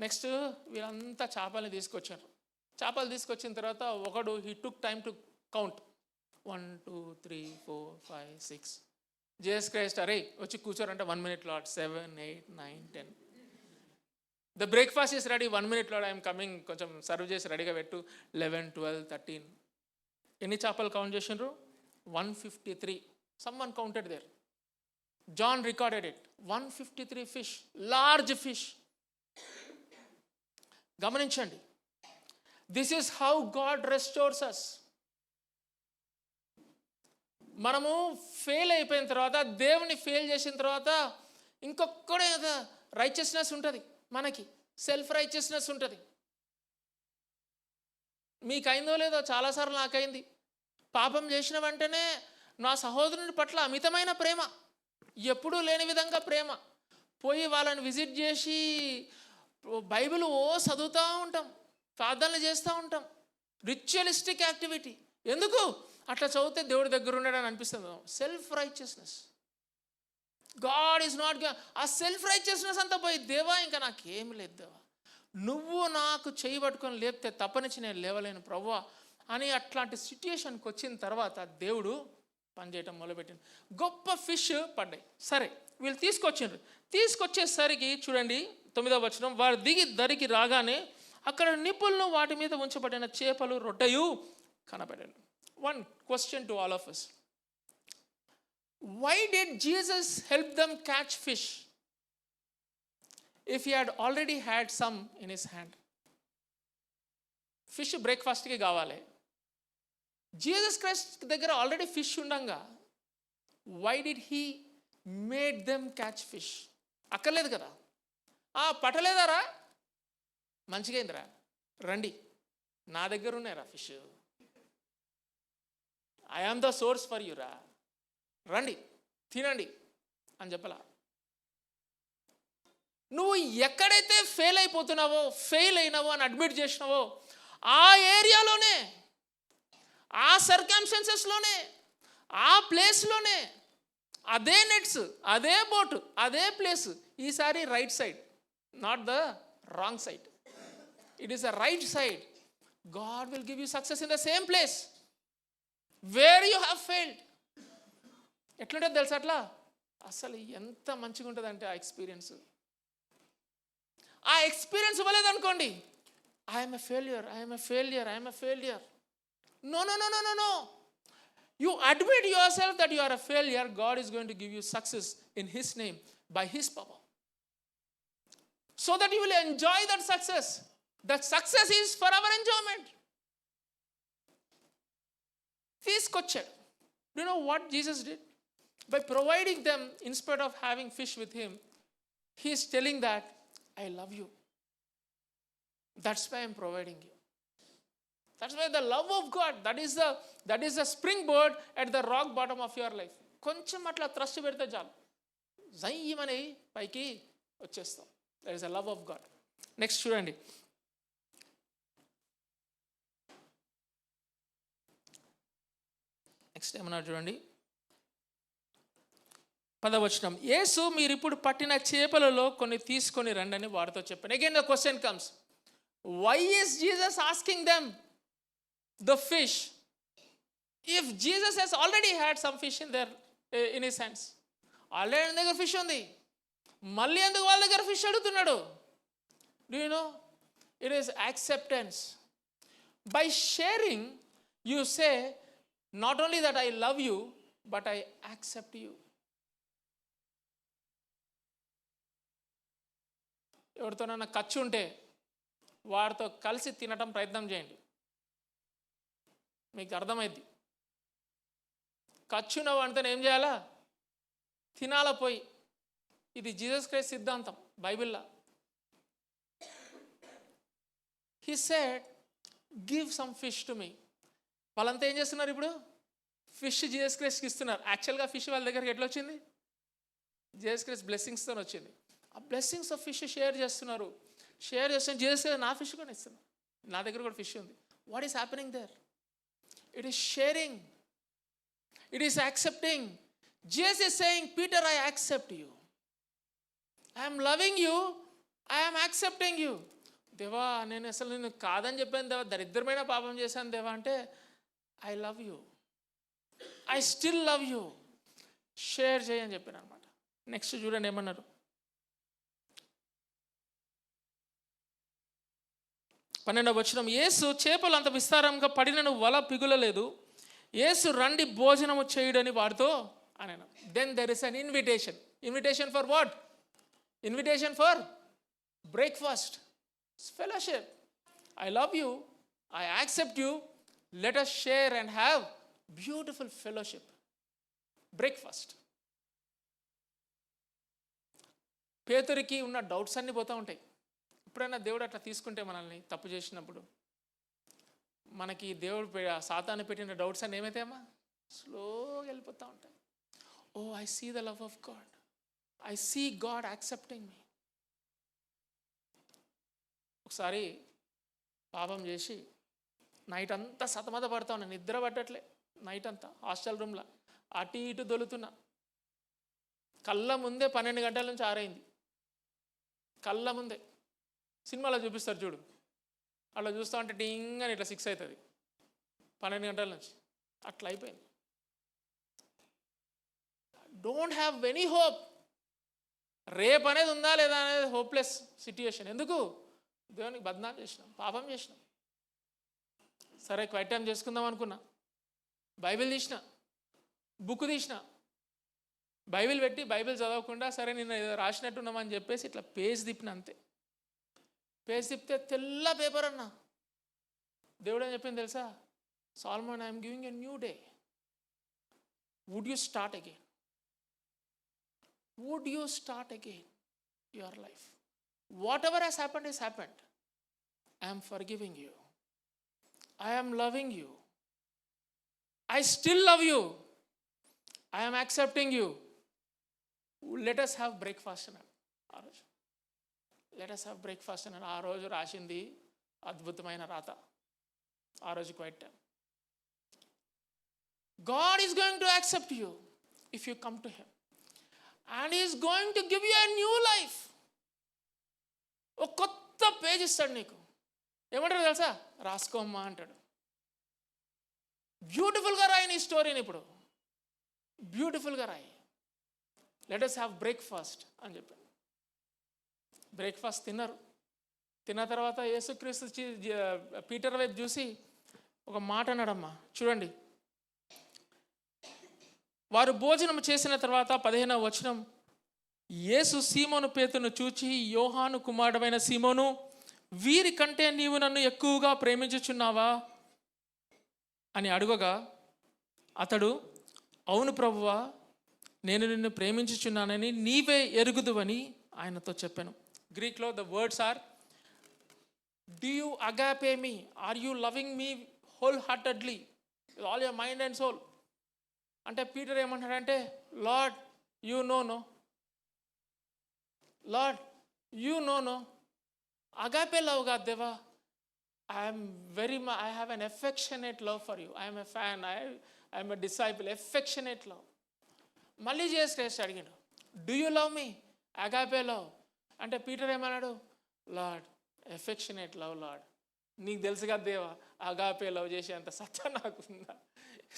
నెక్స్ట్ వీళ్ళంతా చేపల్ని తీసుకొచ్చారు. చేపలు తీసుకొచ్చిన తర్వాత ఒకడు he took time to count 1 2 3 4 5 6. Jesus Christ అరే వచ్చి కూర్చోరంటే 1 minute lot, 7 8 9 10. The breakfast is ready, 1 minute lot, I'm coming, కొంచెం సర్వ్ చేసి రెడీగా పెట్టు. 11 12 13. ఎన్ని చేపలు కౌంట్ చేసిండ్రు? 153. Someone counted there. John recorded it. 153 fish, large fish. గమనించండి, this is how God restores us. మనము ఫెయిల్ అయిపోయిన తర్వాత, దేవుని ఫెయిల్ చేసిన తర్వాత ఇంకొక్కడే రైచియస్నెస్ ఉంటుంది మనకి, సెల్ఫ్ రైచియస్నెస్ ఉంటుంది. మీకైందో లేదో, చాలాసార్లు నాకైంది. పాపం చేసిన వెంటనే నా సహోదరుని పట్ల అమితమైన ప్రేమ, ఎప్పుడూ లేని విధంగా ప్రేమ, పోయి వాళ్ళని విజిట్ చేసి బైబిల్ చదువుతూ ఉంటాం, ప్రార్థనలు చేస్తూ ఉంటాం. Ritualistic activity. ఎందుకు అట్లా చదివితే దేవుడి దగ్గర ఉన్నాడని అనిపిస్తుంది. Self righteousness. God is not. ఆ సెల్ఫ్ రైచియస్నెస్ అంతా పోయి, దేవా ఇంకా నాకేం లేదు దేవా, నువ్వు నాకు చేయి పట్టుకొని లేపితే తప్పనిచ్చి నేను లేవలేను ప్రభువా అని అట్లాంటి సిచ్యుయేషన్కి వచ్చిన తర్వాత దేవుడు పనిచేయటం మొదలుపెట్టింది. గొప్ప ఫిష్ పడ్డాయి. సరే వీళ్ళు తీసుకొచ్చేసరికి చూడండి 9వ వచనం, వారు దిగి దరికి రాగానే అక్కడ నిప్పులను వాటి మీద ఉంచబడిన చేపలు రొట్టెయు కనబడాను. One question to all of us. Why did Jesus help them catch fish if he had already had some in his hand? Fish బ్రేక్ఫాస్ట్కి కావాలి. జీసస్ క్రైస్ట్ దగ్గర ఆల్రెడీ ఫిష్ ఉండంగా why did he made them catch fish? అక్కర్లేదు కదా. పట్టలేదారా, మంచిగా అయిందిరా, రండి నా దగ్గర ఉన్నాయిరా fish, I am the source for you రా, రండి తినండి అని చెప్పలా. నువ్వు ఎక్కడైతే ఫెయిల్ అయినావో అని అడ్మిట్ చేసినావో ఆ ఏరియాలోనే, ఆ సర్కమ్స్టెన్సెస్లోనే, ఆ ప్లేస్లోనే, అదే నెట్స్, అదే బోట్, అదే ప్లేస్, ఈసారి right side, not the wrong side. It is the right side. God will give you success in the same place where you have failed. ఎట్లుంటుంది తెలుసా అట్లా? అసలు ఎంత మంచిగా ఉంటుంది అంటే ఆ ఎక్స్పీరియన్స్ ఇవ్వలేదనుకోండి, I'm a failure. No. You admit yourself that you are a failure, God is going to give you success in His name, by His power. So that you will enjoy that success. That success is for our enjoyment. తీసుకొచ్చాడు. Do you know what Jesus did? By providing them, instead of having fish with Him, He is telling that, I love you. That's why I'm providing you. That's why the love of God, that is the springboard at the rock bottom of your life. కొంచెం అట్లా thrust పెడితే చాలు, జయ్యమని పైకి వచ్చేస్తాం. That is the love of God. Next చూడండి, next ఏమన్నా చూడండి, 10వ వచనం. యేసు మీరు ఇప్పుడు పట్టిన చేపలలో కొన్ని తీసుకొని రండి అని వారితో చెప్పాను. Again the question comes, why is Jesus asking them the fish if Jesus has already had some fish in his hands? Already దగ్గర ఫిష్ ఉంది, మళ్ళీ ఎందుకు వాళ్ళ దగ్గర ఫిష్ అడుగుతున్నాడు? Do you know, it is acceptance. By sharing you say not only that I love you, but I accept you. ఎవరితోనన్నా ఖర్చు ఉంటే వారితో కలిసి తినటం ప్రయత్నం చేయండి, మీకు అర్థమైంది. ఖర్చున్న వాడితో ఏం చేయాలా? తినాల పోయి. ఇది జీసస్ క్రైస్ట్ సిద్ధాంతం బైబిల్లో. He said give some fish to me. వాళ్ళంతా ఏం చేస్తున్నారు ఇప్పుడు? ఫిష్ జీసస్ క్రైస్ట్కి ఇస్తున్నారు. యాక్చువల్గా ఫిష్ వాళ్ళ దగ్గరికి ఎట్లా వచ్చింది? జీసస్ క్రైస్ట్ బ్లెస్సింగ్స్తో వచ్చింది. ఆ బ్లెస్సింగ్స్ ఆఫ్ ఫిష్ షేర్ చేస్తున్నారు. జీసస్ నా ఫిష్ కూడా ఇస్తున్నారు, నా దగ్గర కూడా ఫిష్ ఉంది. What is happening there? It is sharing. It is accepting. Jesus is saying, Peter, I accept you. I am loving you. I am accepting you. దేవా, నేను అసలు నేను కాదని చెప్పాను దేవా, దరిద్రమైన పాపం చేశాను దేవా అంటే, I love you, I still love you, share చేయని చెప్పాను అనమాట. నెక్స్ట్ చూడండి ఏమన్నారు, 12వ వచనం. యేసు చేపలు అంత విస్తారంగా పడినను వల పిగులలేదు. యేసు రండి భోజనము చేయుడని వారితో అనెను. Then there is an invitation for what? Invitation for breakfast, fellowship. I love you, I accept you, let us share and have beautiful fellowship, breakfast. పేతురికి ఉన్న డౌట్స్ అన్నీ పోతూ ఉంటాయి. ఎప్పుడైనా దేవుడు అట్లా తీసుకుంటే మనల్ని తప్పు చేసినప్పుడు, మనకి దేవుడు సాతాను పెట్టిన డౌట్స్ అన్నీ ఏమైతాయమ్మా? స్లోగా వెళ్ళిపోతూ ఉంటాయి. Oh, I see the love of God, I see God accepting me. ఒకసారి పాపం చేసి నైట్ అంతా సతమత పడతా ఉన్నా, నిద్ర పట్టట్లే. నైట్ అంతా హాస్టల్ రూమ్లో అటు ఇటు దొలుతున్నా. కళ్ళ ముందే 12 గంటల నుంచి 6 అయింది. కళ్ళ ముందే సినిమాలో చూపిస్తారు చూడు, అట్లా చూస్తూ ఉంటే టింగ్ అని ఇట్లా 6 అవుతుంది. 12 గంటల నుంచి అట్లా అయిపోయింది. Don't have any hope. రేపు అనేది ఉందా లేదా అనేది హోప్లెస్ సిట్యుయేషన్. ఎందుకు? దేవునికి బద్నాం చేసినాం, పాపం చేసినాం. సరే క్వైట్ టైం చేసుకుందాం అనుకున్నా, బైబిల్ తీసిన, బుక్ తీసిన, బైబిల్ పెట్టి బైబిల్ చదవకుండా సరే నిన్న ఏదో రాసినట్టున్నామని చెప్పేసి ఇట్లా పేజ్ తిప్పిన, అంతే. పేజ్ తిప్పితే తెల్ల పేపర్ అన్నా. దేవుడు ఏం చెప్పింది తెలుసా? సాల్మన్, I'm giving a new day. Would you start again? Would you start again your life? Whatever has happened has happened. I am forgiving you. I am loving you. I still love you. I am accepting you. Let us have breakfast now. Let us have breakfast అని ఆ రోజు రాసింది అద్భుతమైన రాత. ఆ రోజు quiet time. God is going to accept you if you come to him. And he is going to give you a new life. ఒక కొత్త పేజ్ ఇస్తాడు నీకు. ఏమంటాడు తెలుసా? రాసుకోమ్మా అంటాడు. బ్యూటిఫుల్గా రాయి నీ స్టోరీని ఇప్పుడు. బ్యూటిఫుల్గా రాయి. లెట్ us have బ్రేక్ఫాస్ట్ అని చెప్పాడు. బ్రేక్ఫాస్ట్ తిన్నారు. తిన్న తర్వాత యేసుక్రీస్తు పీటర్ వైపు చూసి ఒక మాట అన్నాడమ్మా. చూడండి, వారు భోజనం చేసిన తర్వాత 15వ వచనం, యేసు సీమోను పేతురును చూచి, యోహాను కుమారుడైన సీమోను, వీరి కంటే నీవు నన్ను ఎక్కువగా ప్రేమించుచున్నావా అని అడుగగా, అతడు, అవును ప్రభువా, నేను నిన్ను ప్రేమించుచున్నానని నీవే ఎరుగుదువని ఆయనతో చెప్పాను. గ్రీక్లో the words are, do you agape me, are you loving me whole heartedly with all your mind and soul. అంటే పీటర్ ఏమంటాడంటే, Lord you know, Lord you know, agape love కాదు దేవా, I have an affectionate love for you. I am a fan, I am a disciple, affectionate love. మళ్ళీ చేసి అడిగాడు, do you love me, agape love. అంటే Peter ఏమన్నాడు, lord affectionate love lord. నీకు తెలుసు కదా దేవా, అగాపే లవ్ చేసేంత సత్తా నాకుందా,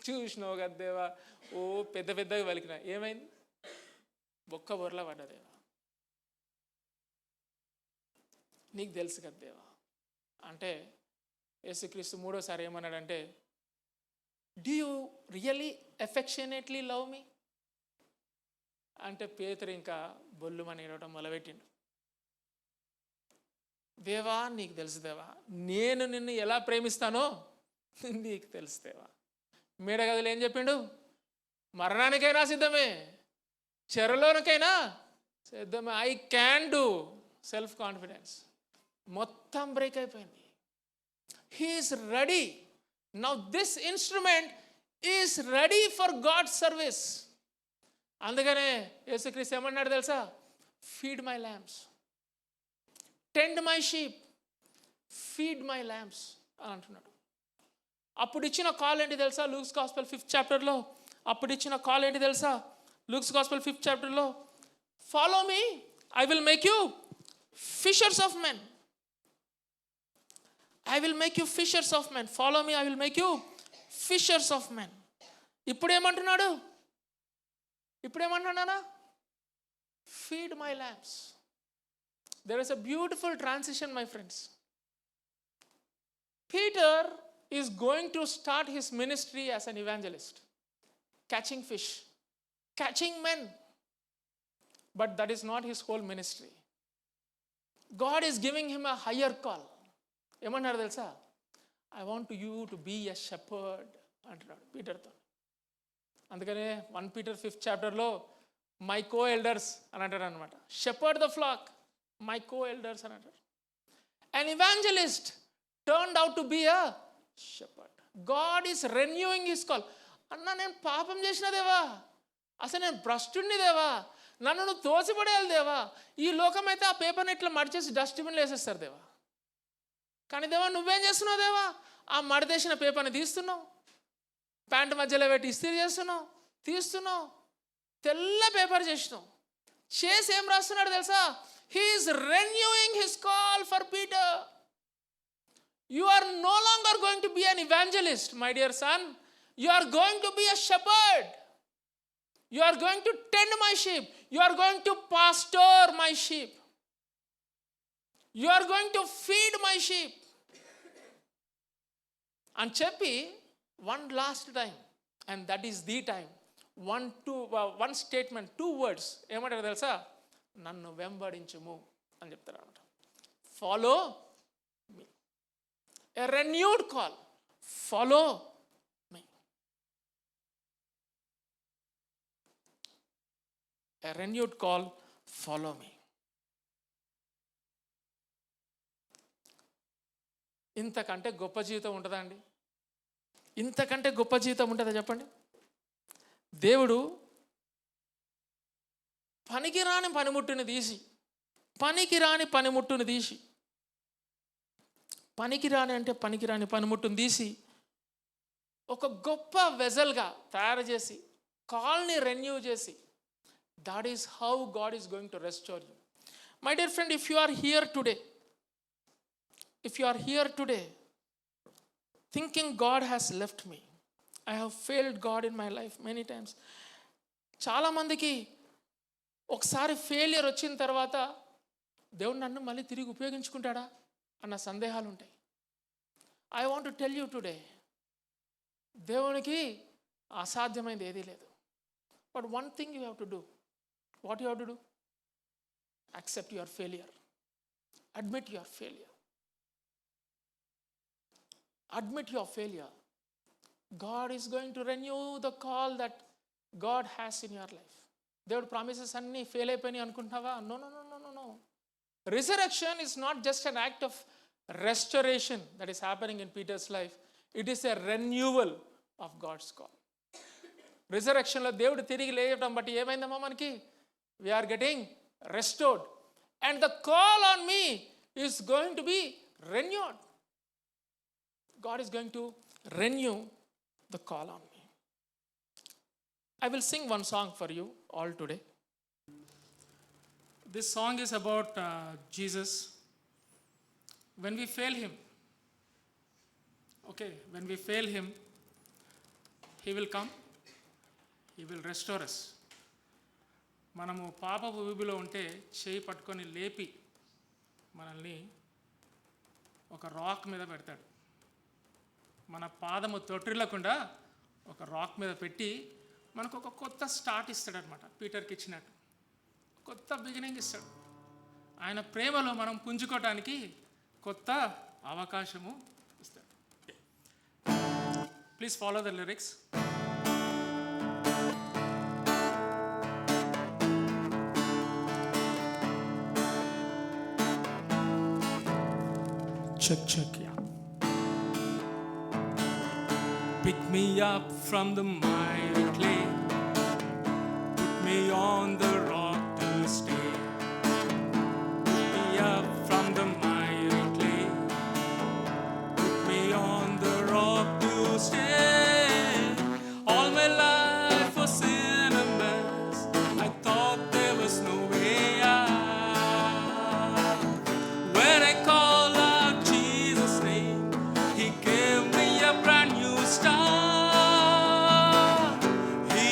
చూసినావు కదా దేవా. ఓ పెద్ద పెద్దగా పలికిన, ఏమైంది, బొక్క బొర్లా పడ్డా దేవా. నీకు తెలుసు కదా దేవా. అంటే యేసుక్రీస్తు మూడోసారి ఏమన్నాడంటే, do you really affectionately love me అంటే పేతురు ఇంకా బొల్లుమని ఏడవడం మొదలుపెట్టిండు. దేవా నీకు తెలుసు దేవా, నేను నిన్ను ఎలా ప్రేమిస్తానో నీకు తెలుసు దేవా. మేడగదులు ఏం చెప్పిండు, మరణానికైనా సిద్ధమే, చెరలోనికైనా సిద్ధమే, I can do. Self confidence మొత్తం బ్రేక్ అయిపోయింది. He's ready now. This instrument is ready for God service. అందుకనే యేసుక్రీస్తు ఏమన్నాడు తెలుసా, feed my lambs, tend my sheep, feed my lambs అని అంటున్నాడు. అప్పుడు ఇచ్చిన కాల్ ఏంటి తెలుసా, లూక్స్ గాస్పెల్ 5th చాప్టర్లో అప్పుడు ఇచ్చిన కాల్ ఏంటి తెలుసా, లూక్స్ గాస్పెల్ 5th చాప్టర్లో, follow me, I will make you fishers of men. I will make you fishers of men. Follow me, I will make you fishers of men. ఇప్పుడేమంటున్నాడు, feed my lambs. There is a beautiful transition, my friends. Peter is going to start his ministry as an evangelist, catching fish, catching men. But that is not his whole ministry. God is giving him a higher call. ఏమన్నాడు తెలుసా, I want you to be a shepherd అంటున్నాడు పీటర్తో. అందుకనే 1 Peter 5th చాప్టర్లో my co elders అని అంటాడు అనమాట. Shepherd the flock, my co elders అని అంటారు. An evangelist turned out to be a shepherd. God is renewing his call. అన్నా నేను పాపం చేసిన దేవా, అసలు నేను భ్రష్టుణ్ణి దేవా, నన్ను నువ్వు తోసిపడేయాలి దేవా. ఈ లోకం అయితే ఆ పేపర్ని ఇట్లా మడిచేసి డస్ట్బిన్లో వేసేస్తారు దేవా. కానీ దేవా నువ్వేం చేస్తున్నావు దేవా, ఆ మడతేసిన పేపర్ని తీస్తున్నావు, ప్యాంటు మధ్యలో పెట్టి ఇస్త్రీ చేస్తున్నావు, తీస్తున్నావు, తెల్ల పేపర్ చేసినావు. చేసి ఏం రాస్తున్నాడు తెలుసా, he is renewing his call for Peter. You are no longer going to be an evangelist my dear son, you are going to be a shepherd. You are going to tend my sheep, you are going to pastor my sheep, you are going to feed my sheep అని చెప్పి one last time, and that is the time, one statement, 2 words ఏమంటారు తెలుసా, నన్ను వెంబడించుము అని చెప్తారు అనమాట. Follow me, ఎ renewed call, follow me, ఎ renewed call, follow me. ఇంతకంటే గొప్ప జీవితం ఉంటుందా అండి? ఇంతకంటే గొప్ప జీవితం ఉంటుందా చెప్పండి? దేవుడు పనికిరాని పనిముట్టుని తీసి పనికిరాని పనిముట్టును తీసి, పనికిరాని అంటే పనికిరాని పనిముట్టును తీసి ఒక గొప్ప వెజల్గా తయారు చేసి కాల్ని రెన్యూ చేసి, that is how God is going to restore you. My dear friend, if you are here today thinking God has left me, I have failed God in my life many times. చాలామందికి ఒకసారి failure వచ్చిన తర్వాత దేవుడు నన్ను మళ్ళీ తిరిగి ఉపయోగించుకుంటాడా అన్న సందేహాలు ఉంటాయి. I want to tell you today, దేవునికి అసాధ్యమైనది ఏదీ లేదు. But one thing you have to do. What you have to do? Accept your failure. Admit your failure. Admit your failure. God is going to renew the call that God has in your life. దేవుడు promises అన్నీ fail అయిపోయినాయి అనుకుంటున్నావా? No no no no no no. Resurrection is not just an act of restoration that is happening in Peter's life. It is a renewal of God's call. రిజరెక్షన్లో దేవుడు తిరిగి లేయటం బట్టి ఏమైందమ్మా మనకి? We are getting restored. And the call on me is going to be renewed. God is going to renew the call on me. I will sing one song for you all today. This song is about Jesus. When we fail him, when we fail him, he will come, he will restore us. మనము పాపపు ఊబిలో ఉంటే చేయి పట్టుకొని లేపి మనల్ని ఒక rock మీద పెడతాడు. మన పాదము తొట్టిల్లకుండా ఒక రాక్ మీద పెట్టి మనకు ఒక కొత్త స్టార్ట్ ఇస్తాడనమాట. పీటర్కి ఇచ్చినట్టు కొత్త బిగినింగ్ ఇస్తాడు. ఆయన ప్రేమలో మనం పుంజుకోవటానికి కొత్త అవకాశము ఇస్తాడు. Please follow the lyrics. Check, yeah. Pick me up from the miry clay, put me on the rock to stay. Pick me up from the miry clay, put me on the rock to stay. All my life was in a mess, I thought there was no way out. When I called out Jesus' name, he gave me a brand new start. He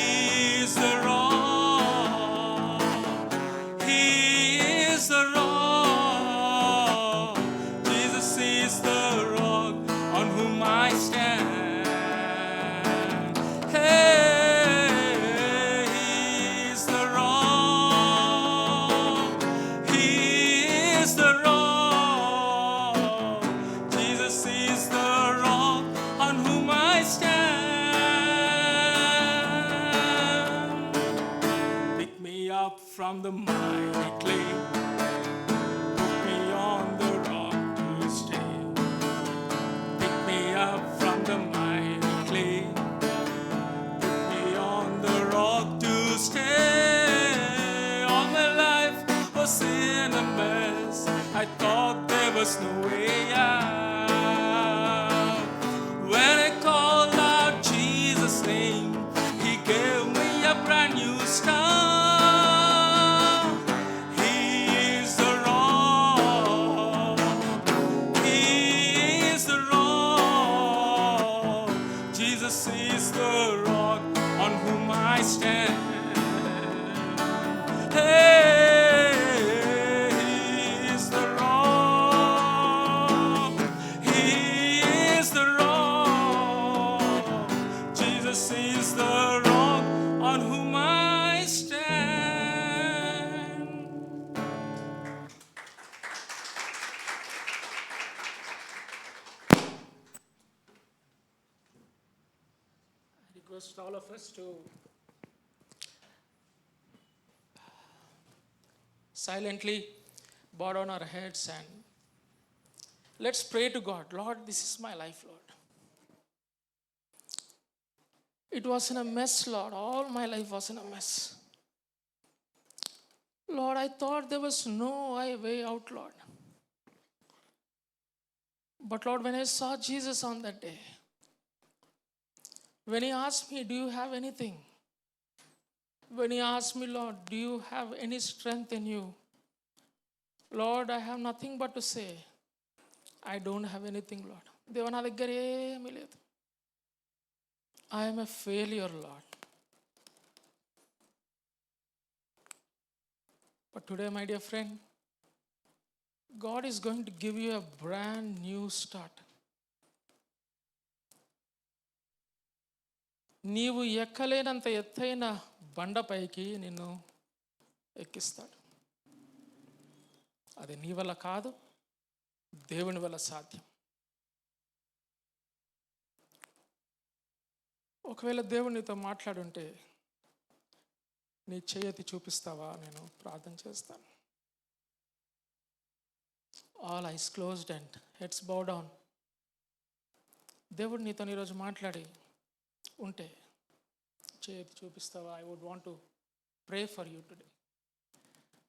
is the rock. He is the rock. Jesus is the rock on whom I stand. Hey, he is the rock. He is the rock. Jesus is the rock on whom I stand. Pick me up from the miry clay, put me on the rock to stay. Pick me up from the miry clay, put me on the rock to stay. All my life was in a mess, I thought there was no way out. When I called out Jesus' name, he gave me a brand new start. He is the rock. He is the rock. Jesus is the rock on whom I stand. Hey, he is the rock. He is the rock. Jesus is the rock on whom I stand. I request all of us to silently bow down our heads and let's pray to God. Lord, this is my life, Lord. It was in a mess, Lord. All my life was in a mess. Lord, I thought there was no way out, Lord. But Lord, when I saw Jesus on that day, when he asked me, do you have anything? When he asked me, Lord, do you have any strength in you? Lord, I have nothing but to say, I don't have anything, Lord. దేవా నా దగ్గర ఏమీ లేదు. I am a failure, Lord. But today, my dear friend, God is going to give you a brand new start. నీవు ఎక్కలేనంత ఎత్తైన బండపైకి నిన్ను ఎక్కిస్తాడు. అది నీ వల్ల కాదు, దేవుని వల్ల సాధ్యం. ఒకవేళ దేవుడు నీతో మాట్లాడుంటే నీ చేయతి చూపిస్తావా? నేను ప్రార్థన చేస్తాను. All eyes closed and heads bow down. దేవుడు నీతో ఈరోజు మాట్లాడి ఉంటే చేయతి చూపిస్తావా? I would want to pray for you today.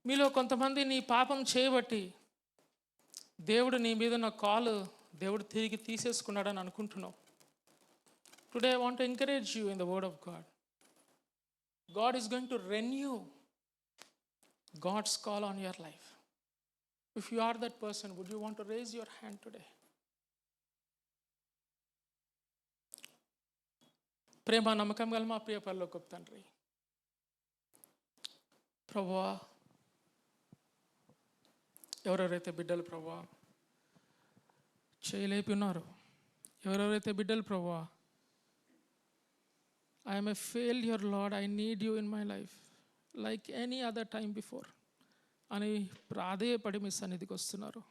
మీలో కొంతమంది నీ పాపం చేయబట్టి దేవుడు నీ మీద ఉన్న కాలు దేవుడు తిరిగి తీసేసుకున్నాడని అనుకుంటున్నావు. Today I want to encourage you in the word of God. God is going to renew God's call on your life. If you are that person, would you want to raise your hand today? ప్రేమ నమ్మకం గల మా ప్రియ పరలోకపు తండ్రి, ప్రభువా, ఎవరెవరైతే బిడ్డలు ప్రభువా చేయలేపి ఉన్నారు, ఎవరెవరైతే బిడ్డలు ప్రభువా I am a failure, Lord, I need you in my life like any other time before అని ప్రాధేయపడి మీ సన్నిధికి వస్తున్నారు.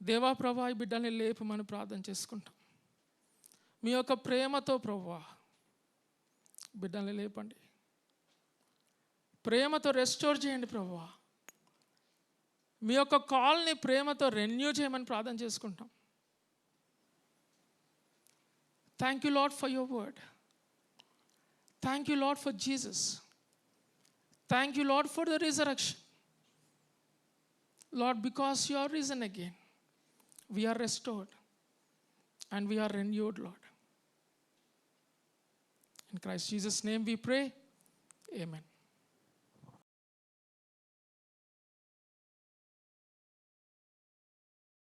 దేవా ప్రభా, ఈ బిడ్డల్ని లేపమని ప్రార్థన చేసుకుంటాం. మీ యొక్క ప్రేమతో ప్రభువా బిడ్డల్ని లేపండి, ప్రేమతో రెస్టోర్ చేయండి ప్రభువా. మీ యొక్క కాల్ని ప్రేమతో రెన్యూ చేయమని ప్రార్థన చేసుకుంటాం. Thank you lord for your word. Thank you, Lord, for Jesus. Thank you, Lord, for the resurrection. Lord, because you are risen again, we are restored and we are renewed, Lord. In Christ Jesus' name we pray. Amen.